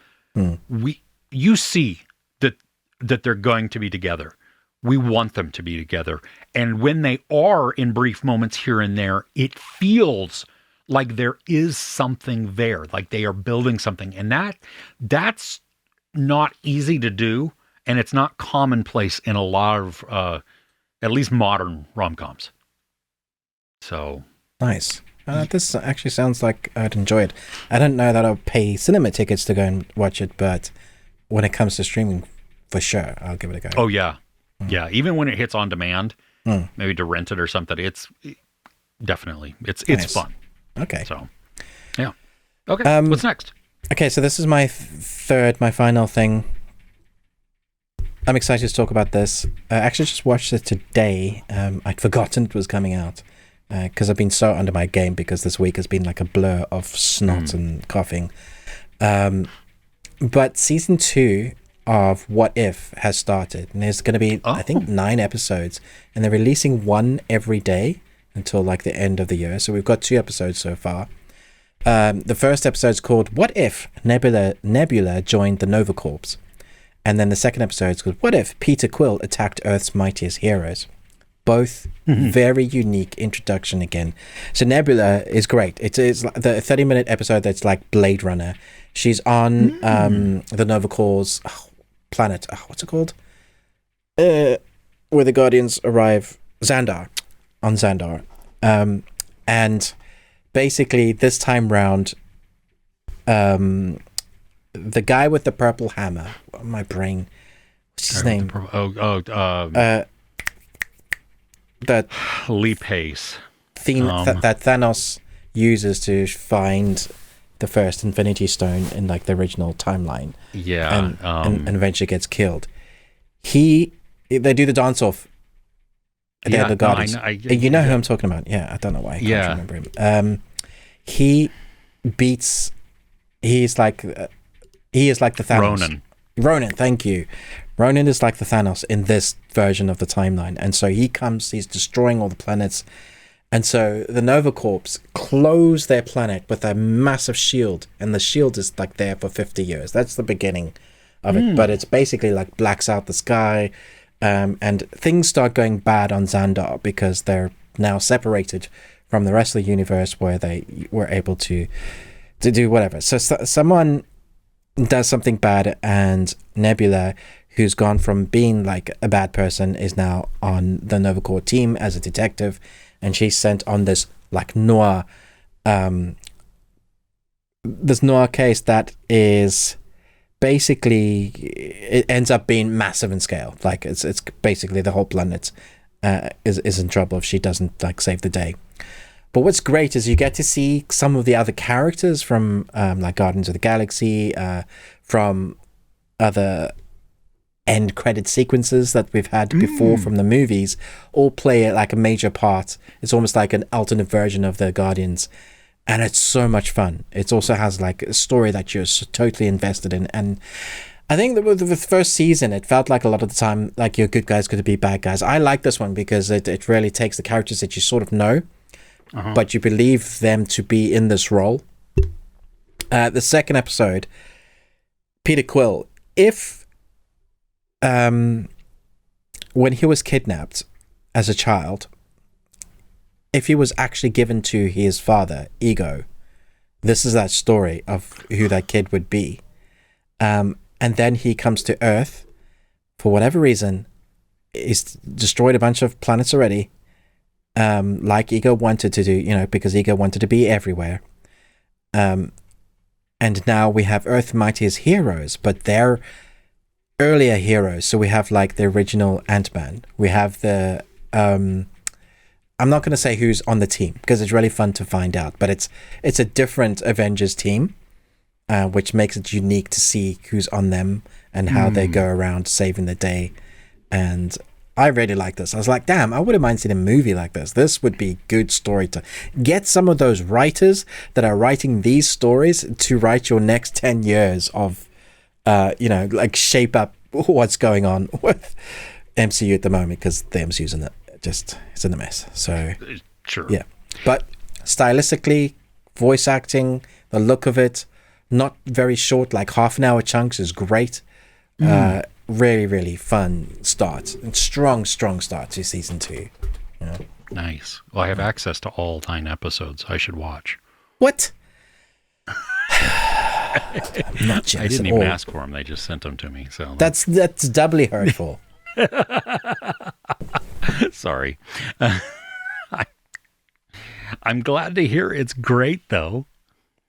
you see that they're going to be together. We want them to be together. And when they are in brief moments here and there, it feels like there is something there, like they are building something. And that's not easy to do. And it's not commonplace in a lot of, at least modern rom-coms. So. Nice. This actually sounds like I'd enjoy it. I don't know that I'll pay cinema tickets to go and watch it, but when it comes to streaming, for sure, I'll give it a go. Oh, yeah. Yeah, even when it hits on demand, maybe to rent it or something, it's definitely, it's nice. Fun. Okay. So, yeah. Okay, what's next? Okay, so this is my my final thing. I'm excited to talk about this. I actually just watched it today. I'd forgotten it was coming out. Because I've been so under my game because this week has been like a blur of snot and coughing. But season 2 of What If has started. And there's going to be, I think, 9 episodes. And they're releasing one every day until like the end of the year. So we've got 2 episodes so far. The first episode is called What If Nebula Joined the Nova Corps? And then the second episode is called What If Peter Quill Attacked Earth's Mightiest Heroes? Both very unique introduction again. So Nebula is great. It's like the 30-minute episode that's like Blade Runner. She's on the Nova Corps planet. What's it called? Where the Guardians arrive. Xandar. On Xandar. And basically this time round, the guy with the purple hammer. My brain. What's his name? That Lee Pace that Thanos uses to find the first Infinity Stone in like the original timeline. Yeah, and eventually gets killed. They do the dance off. They're the Guardians. You know who I'm talking about? Yeah, I don't know why I can't remember him. He is like the Thanos. Ronan, thank you. Ronan is like the Thanos in this version of the timeline. And so he's destroying all the planets. And so the Nova Corps close their planet with a massive shield. And the shield is like there for 50 years. That's the beginning of it, but it's basically like blacks out the sky, and things start going bad on Xandar because they're now separated from the rest of the universe where they were able to do whatever. So someone does something bad, and Nebula, who's gone from being like a bad person, is now on the Nova Corps team as a detective, and she's sent on this like noir case that is basically, it ends up being massive in scale. Like it's basically the whole planet is in trouble if she doesn't like save the day. But what's great is you get to see some of the other characters from like Guardians of the Galaxy, from other end credit sequences that we've had before from the movies, all play like a major part. It's almost like an alternate version of the Guardians, and it's so much fun. It also has like a story that you're totally invested in, and I think that with the first season, it felt like a lot of the time like your good guys could be bad guys. I like this one because it really takes the characters that you sort of know, but you believe them to be in this role. The second episode, Peter Quill, when he was kidnapped as a child, if he was actually given to his father, Ego, this is that story of who that kid would be. And then he comes to Earth, for whatever reason, he's destroyed a bunch of planets already, like Ego wanted to do, because Ego wanted to be everywhere. And now we have Earth Mighty as heroes, but they're earlier heroes. So we have like the original Ant-Man. We have the... I'm not going to say who's on the team because it's really fun to find out, but it's a different Avengers team, which makes it unique to see who's on them and how they go around saving the day. And I really like this. I was like, damn, I wouldn't mind seeing a movie like this. This would be good story to get some of those writers that are writing these stories to write your next 10 years of, like shape up what's going on with MCU at the moment, because the MCU's in it. It's in a mess. So sure, yeah, but stylistically, voice acting, the look of it, not very short, like half an hour chunks, is great. Really, really fun start, and strong start to season 2. Nice. Well, I have access to all 9 episodes. I should watch. What? I'm not jealous. I didn't even ask for them. They just sent them to me. So that's doubly hurtful. Sorry. I'm glad to hear it's great, though.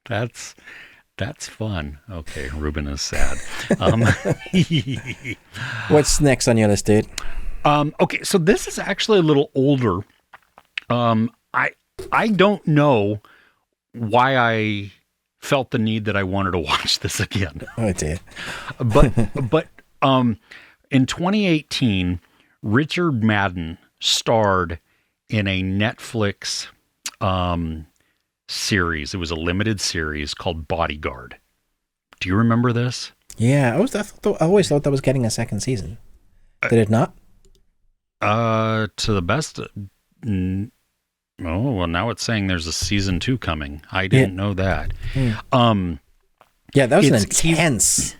That's fun. Okay, Ruben is sad. What's next on your list, dude? Okay, so this is actually a little older. I don't know why I felt the need that I wanted to watch this again. Oh dear. But in 2018, Richard Madden starred in a Netflix series. It was a limited series called Bodyguard. Do you remember this? Yeah, I always thought that was getting a second season. Did it not? To the best... Oh, well, now it's saying there's a season 2 coming. I didn't know that. Yeah, that was an intense,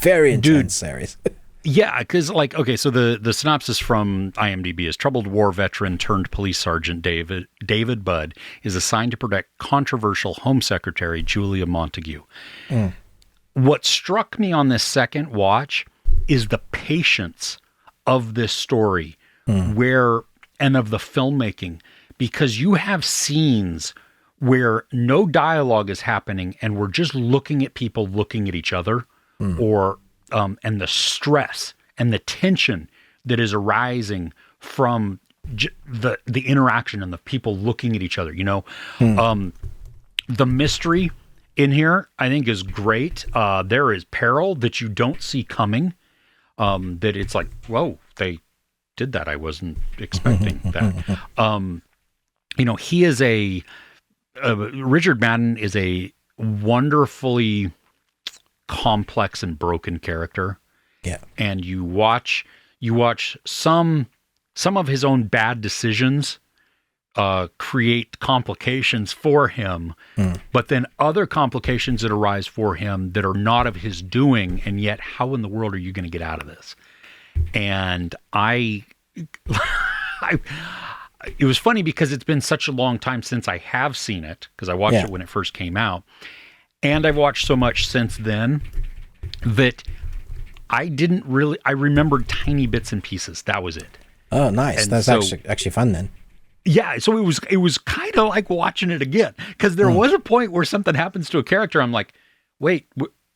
very intense series. Yeah, because so the synopsis from IMDb is troubled war veteran turned police sergeant David Budd is assigned to protect controversial Home Secretary Julia Montague. What struck me on this second watch is the patience of this story, and of the filmmaking, because you have scenes where no dialogue is happening and we're just looking at people looking at each other, or and the stress and the tension that is arising from the interaction and the people looking at each other. The mystery in here, I think, is great. There is peril that you don't see coming. That it's like, whoa, they did that. I wasn't expecting that. He is Richard Madden is a wonderfully complex and broken character. Yeah. And you watch some of his own bad decisions create complications for him, but then other complications that arise for him that are not of his doing, and yet how in the world are you going to get out of this? And it was funny because it's been such a long time since I have seen it, because I watched it when it first came out, and I've watched so much since then that I remembered tiny bits and pieces. That was it. Oh, nice. And that's actually fun then. Yeah, so it was kind of like watching it again, because there was a point where something happens to a character. I'm like, wait,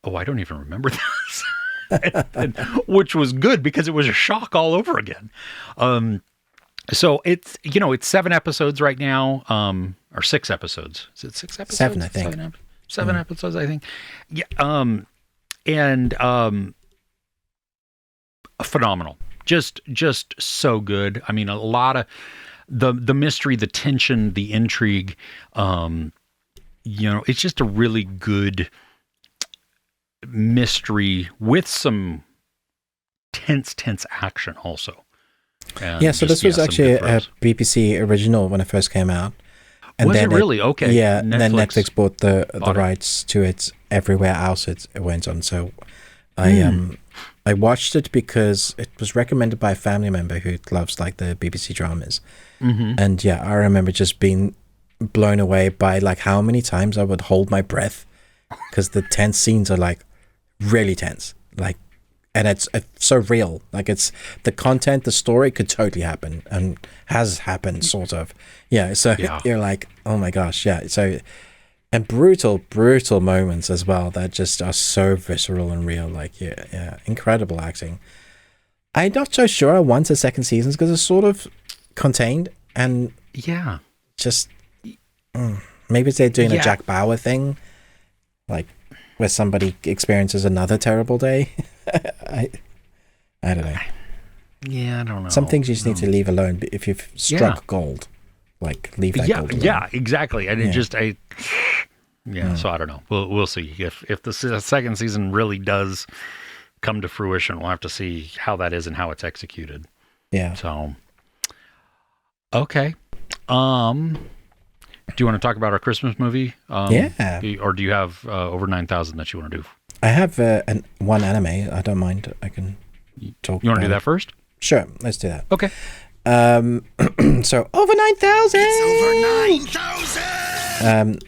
I don't even remember this, which was good because it was a shock all over again. So it's 7 episodes right now, or 6 episodes. Is it 6 episodes? 7, I think. 7 episodes, I think. Yeah. And phenomenal. Just so good. I mean, a lot of the mystery, the tension, the intrigue, it's just a really good mystery with some tense action also. And so this was actually a BBC original when it first came out. And was it really? Okay. Yeah, and then Netflix bought the rights to it everywhere else it went on. So I watched it because it was recommended by a family member who loves like the BBC dramas. Mm-hmm. And yeah, I remember just being blown away by like how many times I would hold my breath, because the tense scenes are like really tense, like, and it's so real. Like, it's the content, the story could totally happen and has happened sort of. Yeah. So you're like, oh my gosh. Yeah. So, and brutal moments as well that just are so visceral and real. Like, yeah, incredible acting. I'm not so sure I want a second season because it's sort of contained and just maybe they're doing a Jack Bauer thing, like where somebody experiences another terrible day. I don't know. Yeah, I don't know. Some things you just need to leave alone. If you've struck gold, like leave that gold alone. Yeah, exactly. And it just so I don't know. We'll see if the second season really does come to fruition. We'll have to see how that is and how it's executed. Yeah. So okay. Do you want to talk about our Christmas movie? Yeah. Or do you have over 9,000 that you want to do? I have one anime. I don't mind. I can talk. You want to do that first? Sure. Let's do that. Okay. So over 9,000. It's over 9,000.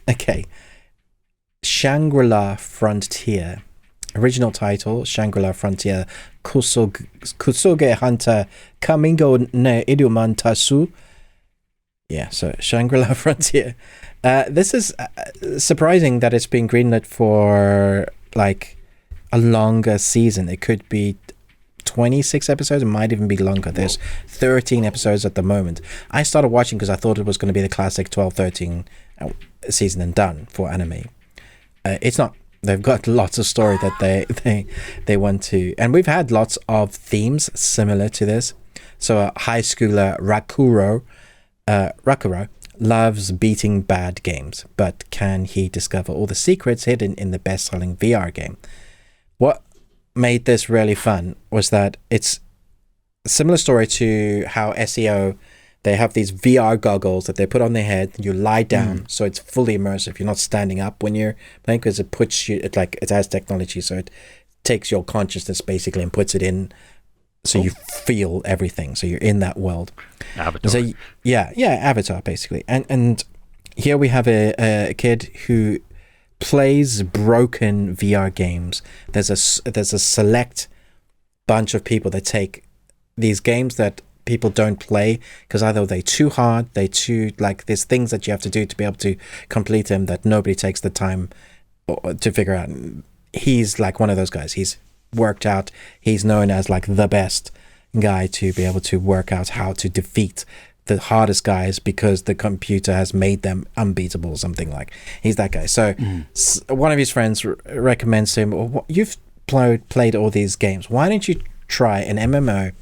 Okay. Shangri-La Frontier. Original title: Shangri-La Frontier. Kusoge Hunter Kamingo ne Iduman Tasu. Yeah, so Shangri-La Frontier. This is surprising that it's been greenlit for like a longer season. It could be 26 episodes. It might even be longer. There's 13 episodes at the moment. I started watching because I thought it was going to be the classic 12-13 season and done for anime. It's not. They've got lots of story that they want to, and we've had lots of themes similar to this. So a high schooler Rakuro loves beating bad games, but can he discover all the secrets hidden in the best-selling VR game? What made this really fun was that it's a similar story to how SEO, they have these VR goggles that they put on their head. You lie down, so it's fully immersive. You're not standing up when you're playing, because it puts you, it has technology, so it takes your consciousness basically and puts it in, so you feel everything. So you're in that world. Avatar. So Avatar basically. And here we have a kid who plays broken VR games. There's a select bunch of people that take these games that people don't play because either they're too hard, there's things that you have to do to be able to complete them that nobody takes the time to figure out. He's like one of those guys. He's worked out. He's known as like the best guy to be able to work out how to defeat the hardest guys because the computer has made them unbeatable or something. Like, he's that guy. So one of his friends recommends to him, well, you've played all these games, why don't you try an MMO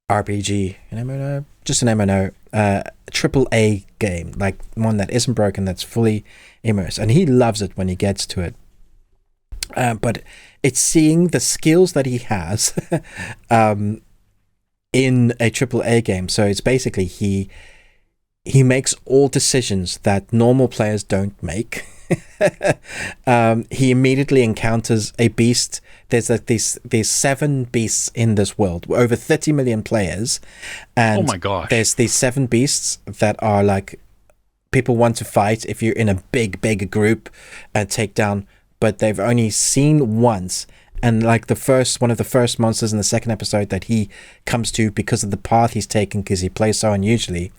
RPG, just an MMO, triple A game, like one that isn't broken, that's fully immersed. And he loves it when he gets to it. But it's seeing the skills that he has in a AAA game. So it's basically he makes all decisions that normal players don't make. He immediately encounters a beast. There's like these 7 beasts in this world, over 30 million players, and Oh my gosh. there's these 7 beasts that are like people want to fight if you're in a big group and take down, but they've only seen once. And like one of the first monsters in the second episode that he comes to because of the path he's taken, because he plays so unusually,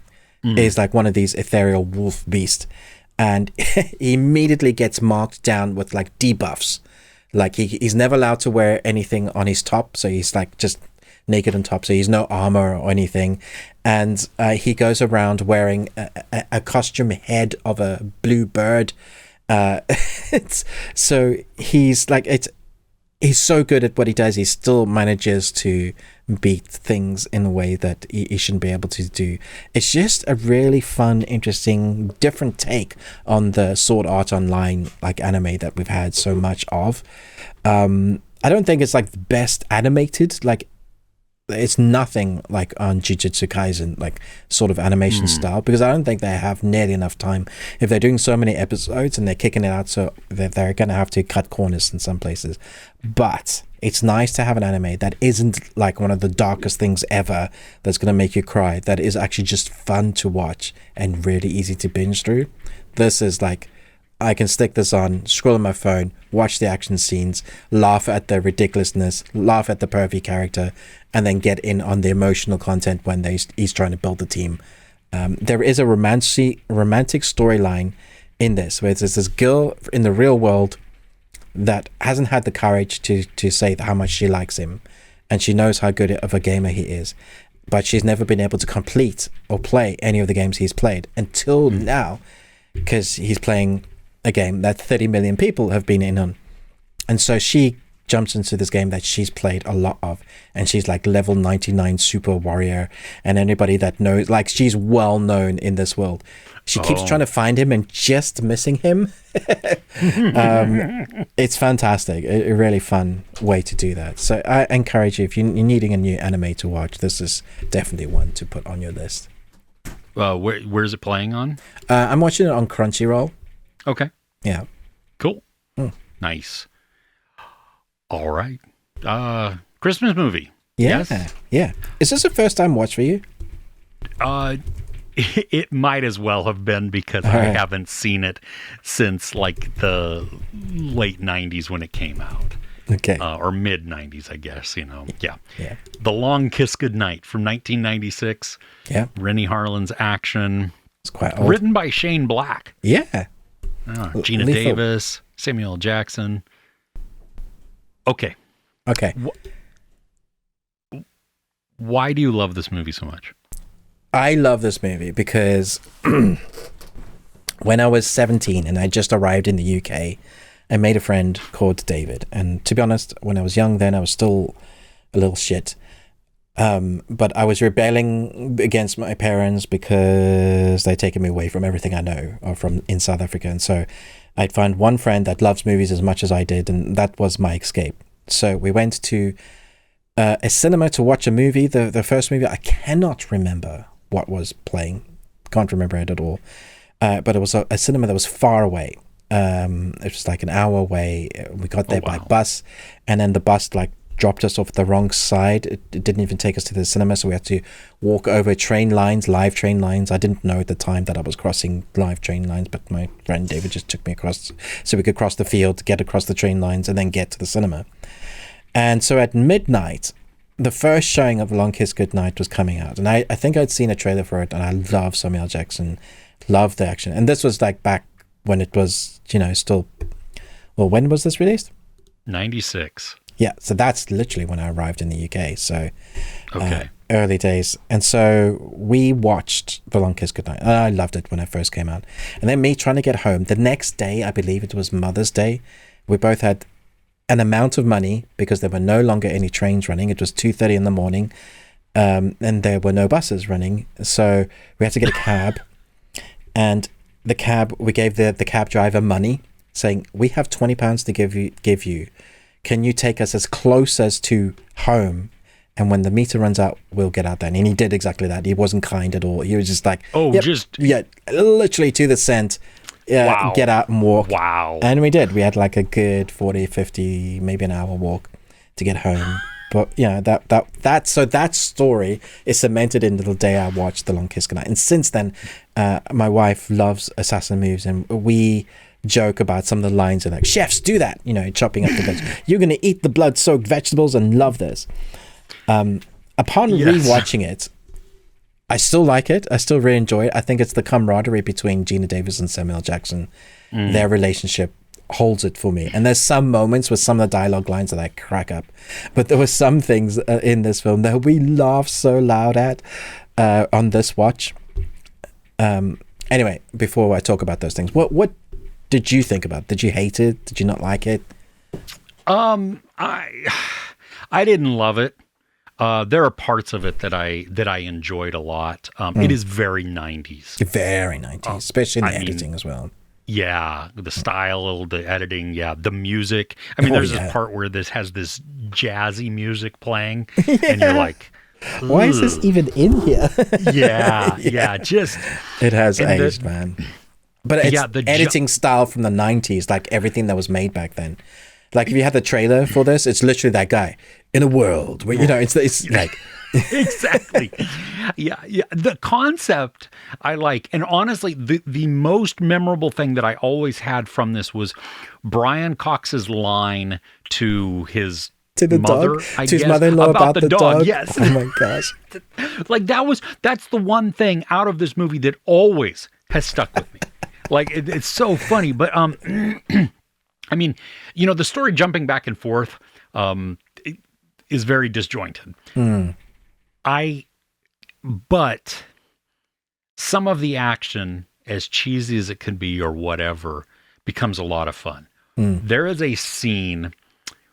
is like one of these ethereal wolf beasts. And he immediately gets marked down with like debuffs. Like he's never allowed to wear anything on his top, so he's like just naked on top, so he's no armor or anything. And he goes around wearing a costume head of a blue bird. So he's like, he's so good at what he does. He still manages to beat things in a way that he shouldn't be able to do. It's just a really fun, interesting, different take on the Sword Art Online like anime that we've had so much of. I don't think it's like the best animated, like it's nothing like on Jujutsu Kaisen, like sort of animation style, because I don't think they have nearly enough time. If they're doing so many episodes and they're kicking it out, so they're going to have to cut corners in some places. But it's nice to have an anime that isn't like one of the darkest things ever, that's going to make you cry, that is actually just fun to watch and really easy to binge through. This is like, I can stick this on, scroll on my phone, watch the action scenes, laugh at the ridiculousness, laugh at the pervy character, and then get in on the emotional content when he's trying to build the team. There is a romantic storyline in this, where there's this girl in the real world that hasn't had the courage to say how much she likes him, and she knows how good of a gamer he is, but she's never been able to complete or play any of the games he's played until now, because he's playing a game that 30 million people have been in on. And so she jumps into this game that she's played a lot of, and she's like level 99 super warrior, and anybody that knows, like, she's well known in this world. She keeps trying to find him and just missing him. It's fantastic. A really fun way to do that. So I encourage you, if you're needing a new anime to watch, this is definitely one to put on your list. Where's it playing on? I'm watching it on Crunchyroll. Okay. Yeah. Cool. Nice. All right. Christmas movie. Yeah. Yes? Yeah. Is this a first time watch for you? It might as well have been, because I haven't seen it since like the late 90s when it came out. Okay. Or mid 90s, I guess, Yeah. Yeah. The Long Kiss Goodnight from 1996. Yeah. Rennie Harlin's action. It's quite old. Written by Shane Black. Yeah. Gina Lethal. Davis, Samuel L. Jackson. Okay. Why do you love this movie so much? I love this movie because when I was 17 and I just arrived in the UK, I made a friend called David. And to be honest, when I was young then, I was still a little shit. But I was rebelling against my parents because they'd taken me away from everything I know or from in South Africa. And so I'd find one friend that loves movies as much as I did, and that was my escape. So we went to a cinema to watch a movie. The first movie, I cannot remember what was playing. Can't remember it at all. But it was a cinema that was far away. It was like an hour away. We got there by bus, and then the bus like dropped us off the wrong side. It didn't even take us to the cinema, so we had to walk over live train lines. I didn't know at the time that I was crossing live train lines, but my friend David just took me across so we could cross the field, get across the train lines, and then get to the cinema. And so at midnight, the first showing of Long Kiss Goodnight was coming out, and I think I'd seen a trailer for it, and I love Samuel L. Jackson, love the action. And this was like back when it was, still, well, when was this released? 96. Yeah, so that's literally when I arrived in the UK. So, okay, early days. And so we watched The Long Kiss Goodnight. And I loved it when it first came out. And then me trying to get home. The next day, I believe it was Mother's Day, we both had an amount of money because there were no longer any trains running. It was 2:30 in the morning, and there were no buses running. So we had to get a cab. And the cab, we gave the cab driver money, saying, we have £20 to give you. Can you take us as close as to home and when the meter runs out, we'll get out then. And he did exactly that. He wasn't kind at all. He was just like, literally to the cent. Wow. Get out and walk. Wow. And we did. We had like a good 40, 50, maybe an hour walk to get home. But yeah, that story is cemented into the day I watched The Long Kiss Goodnight. And since then, my wife loves assassin movies, and we joke about some of the lines of like, chefs, do that, chopping up the vegetables. You're going to eat the blood-soaked vegetables and love this. Upon rewatching it, I still like it. I still really enjoy it. I think it's the camaraderie between Gina Davis and Samuel L. Jackson. Their relationship holds it for me. And there's some moments with some of the dialogue lines that I crack up. But there were some things in this film that we laughed so loud at on this watch. Anyway, before I talk about those things, what did you think about it? Did you hate it? Did you not like it? I didn't love it. There are parts of it that I enjoyed a lot. It is very 90s. Very 90s, especially in the editing as well. Yeah, the style, the editing, the music. I mean, there's this part where this has this jazzy music playing, and you're like, why is this even in here? Just... It has aged, man. But it's the editing style from the 90s, like everything that was made back then. Like if you had the trailer for this, it's literally that guy in a world where, it's like... Exactly. Yeah. The concept I like. And honestly, the most memorable thing that I always had from this was Brian Cox's line to his mother, dog? To his mother-in-law about the dog. Yes. Oh my gosh. Like that's the one thing out of this movie that always has stuck with me. Like it's so funny. But I mean, the story jumping back and forth is very disjointed. But some of the action, as cheesy as it can be or whatever, becomes a lot of fun. There is a scene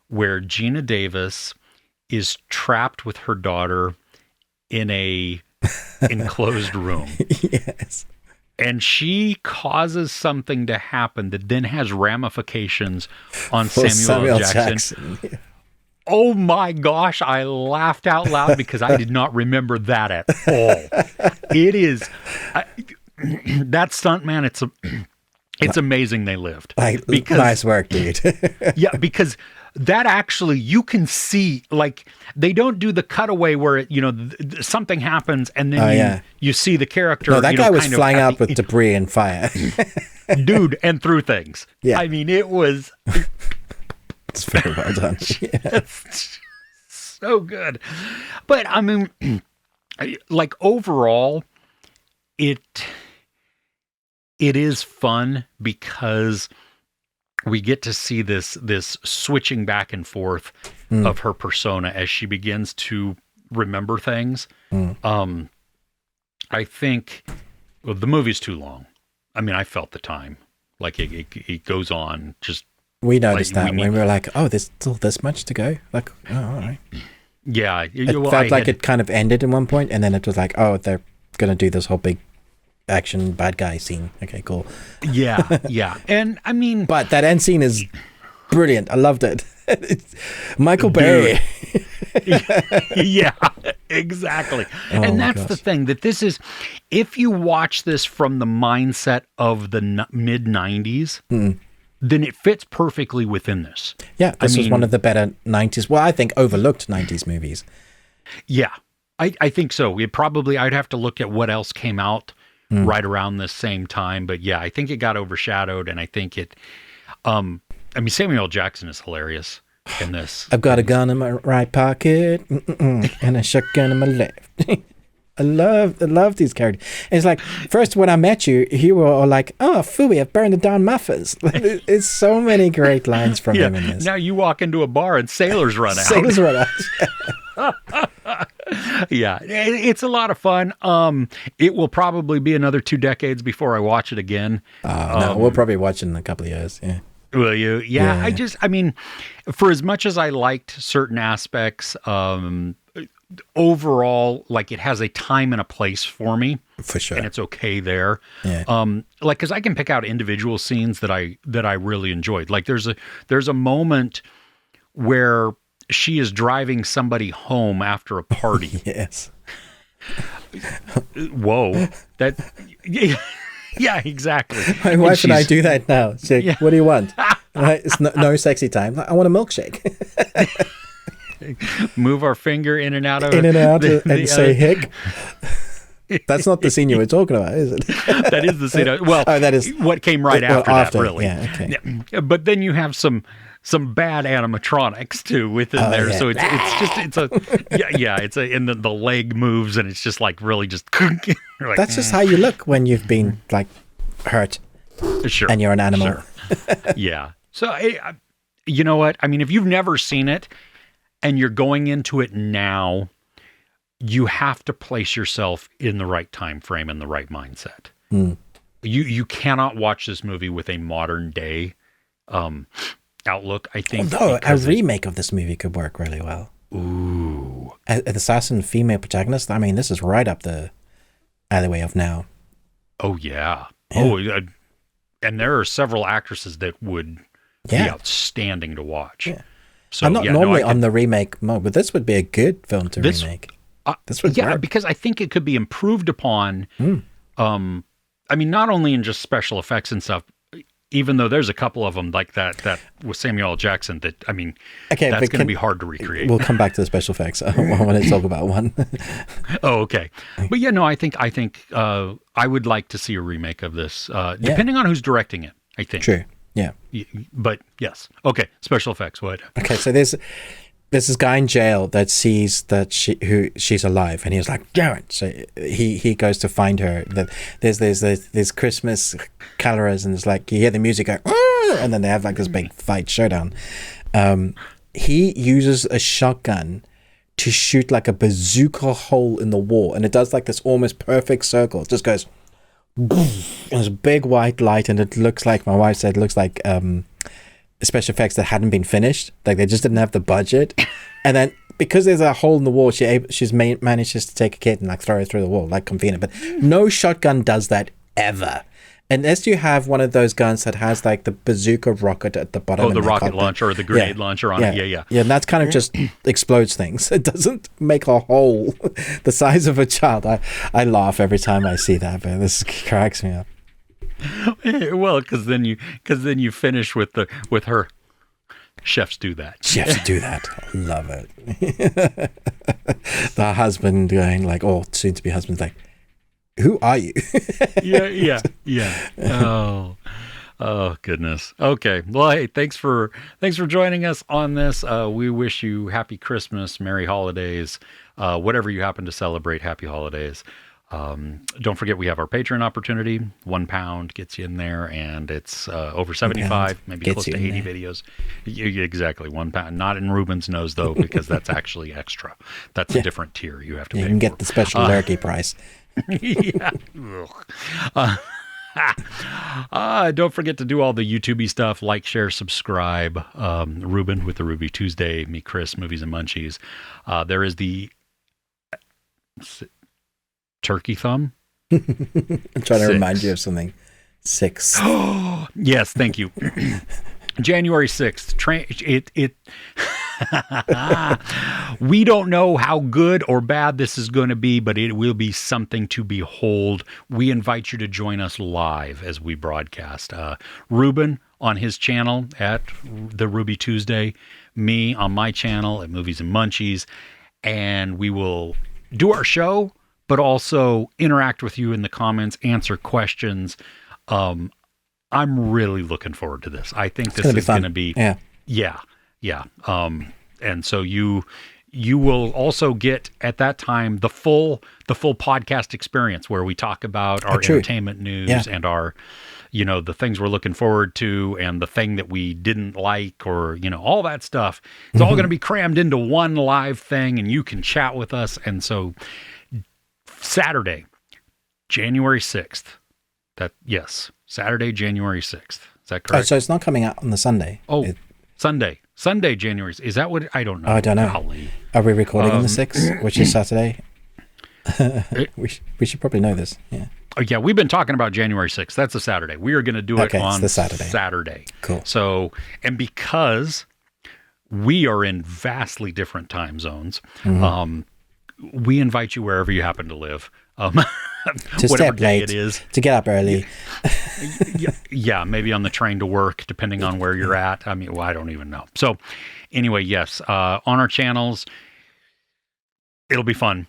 where Gina Davis is trapped with her daughter in a enclosed room. Yes. And she causes something to happen that then has ramifications on Samuel L. Jackson. Yeah. Oh my gosh, I laughed out loud because I did not remember that at all. It is that stuntman, it's amazing they lived. Nice work, dude. Yeah, because that actually, you can see, like, they don't do the cutaway where something happens and then you see the character. No, that guy was flying up with debris and fire. Dude, and through things. Yeah. I mean, it was... It's very well done. Yeah. So good. But I mean, like overall, it is fun because we get to see this switching back and forth of her persona as she begins to remember things. I think the movie's too long. I mean, I felt the time. Like it goes on just. We noticed that when we were like, oh, there's still this much to go. Like, oh, all right. Yeah. It felt like it kind of ended in one point, and then it was like, oh, they're going to do this whole big action bad guy scene. Okay, cool. Yeah. And I mean... But that end scene is brilliant. I loved it. Michael Bay. Yeah, exactly. And that's the thing, that this is... If you watch this from the mindset of the mid-90s... then it fits perfectly within this. Yeah, this was one of the better 90s, well, I think overlooked 90s movies. Yeah, I think so. I'd have to look at what else came out right around this same time. But yeah, I think it got overshadowed, and I think it, Samuel L. Jackson is hilarious in this. I've got a gun in my right pocket and a shotgun in my left. I love these characters. And it's like, first when I met you, you were all like, oh, phooey, I've burned down muffins. It's so many great lines from him in this. Now you walk into a bar and sailors run out. Sailors run out. Yeah, it's a lot of fun. It will probably be another 2 decades before I watch it again. No, we'll probably watch it in a couple of years. Yeah. Will you? Yeah. I mean, for as much as I liked certain aspects, overall, like, it has a time and a place for me. For sure. And it's okay there. Yeah. Like, because I can pick out individual scenes that I really enjoyed. Like, there's a moment where she is driving somebody home after a party. Yes. Whoa. That. Yeah, exactly. My wife and I do that now. She's like, Yeah. what do you want? It's no sexy time. I want a milkshake. Move our finger in and out of In and out the and say hick. That's not the scene you were talking about, is it? That is the scene. Well, that is what came right after that, really. Yeah, okay. Yeah, but then you have some bad animatronics too within there. Yeah. So and the leg moves and it's just like really just. Like, That's just how you look when you've been like hurt sure, and you're an animal. Sure. Yeah. So you know what? I mean, if you've never seen it and you're going into it now, you have to place yourself in the right time frame and the right mindset. You cannot watch this movie with a modern day outlook, I think. Although a remake of this movie could work really well. Ooh. An assassin female protagonist. I mean, this is right up the alleyway of now. Oh, yeah. Oh, and there are several actresses that would be outstanding to watch. Yeah. So I'm not normally on the remake mode, but this would be a good film to remake. This would work. Because I think it could be improved upon. I mean, not only in just special effects and stuff, even though there's a couple of them like that with Samuel L. Jackson that, I mean, that's going to be hard to recreate. We'll come back to the special effects. I want to talk about one. Oh, okay. But yeah, no, I think I would like to see a remake of this, depending on who's directing it, I think. True. Yeah. But yes. Okay. Special effects. What? Okay. So there's this guy in jail that sees that she's alive, and he's like, Garrett. So he goes to find her. That there's Christmas carolers, and it's like you hear the music go, and then they have like this big fight showdown. He uses a shotgun to shoot like a bazooka hole in the wall, and it does like this almost perfect circle. It just goes, and there's a big white light, and it looks like, my wife said, it looks like special effects that hadn't been finished. Like they just didn't have the budget. And then because there's a hole in the wall, she's manages to take a kid and like throw it through the wall, like convenient. But no shotgun does that ever. Unless you have one of those guns that has like the bazooka rocket at the bottom. Oh, the rocket launcher or the grenade launcher on it. Yeah. Yeah, and that's kind of just explodes things. It doesn't make a hole the size of a child. I laugh every time I see that, but this cracks me up. Well, because then you finish with her. Chefs do that. Chefs do that. Love it. The husband going like, oh, soon to be husband's like, who are you? Yeah. Oh goodness. Okay. Well, hey, thanks for joining us on this. We wish you happy Christmas, Merry Holidays, whatever you happen to celebrate. Happy holidays. Don't forget we have our Patreon opportunity. £1 gets you in there, and it's over 75, maybe close to 80 videos. Exactly, £1. Not in Ruben's nose though, because that's actually extra. That's a different tier you have to pay. You can get for. the special lurky price. Yeah. Don't forget to do all the YouTube-y stuff, like, share, subscribe. Ruben with the Ruby Tuesday, me, Chris, Movies and Munchies. There is the turkey thumb. I'm trying to remind you of something. 6. Yes, thank you. January 6th. We don't know how good or bad this is going to be, but it will be something to behold. We invite you to join us live as we broadcast. Ruben on his channel at the Ruby Tuesday, me on my channel at Movies and Munchies, and we will do our show, but also interact with you in the comments, answer questions. I'm really looking forward to this. I think this is going to be, yeah. And so you will also get at that time the full podcast experience where we talk about our entertainment news and our, the things we're looking forward to and the thing that we didn't like, or, all that stuff. It's all going to be crammed into one live thing, and you can chat with us. And so Saturday, January 6th, Saturday, January 6th. Is that correct? Oh, so it's not coming out on the Sunday. Sunday, January. Is that what? I don't know. I don't know. Golly. Are we recording on the 6th, which is Saturday? We should probably know this. Yeah. Oh, yeah, we've been talking about January 6th. That's a Saturday. We are going to do it on the Saturday. Saturday. Cool. So, and because we are in vastly different time zones. We invite you wherever you happen to live. To stay whatever up day late, it is. to get up early. Yeah, maybe on the train to work, depending on where you're at. I mean, well, I don't even know. So anyway, yes, on our channels, it'll be fun.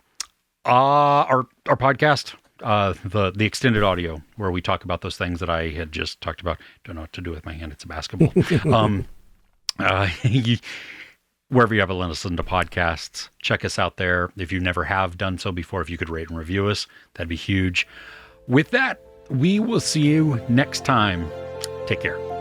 Our podcast, the extended audio where we talk about those things that I had just talked about. Don't know what to do with my hand. It's a basketball. Wherever you have a listen to podcasts, check us out there. If you never have done so before, if you could rate and review us, that'd be huge. With that, we will see you next time. Take care.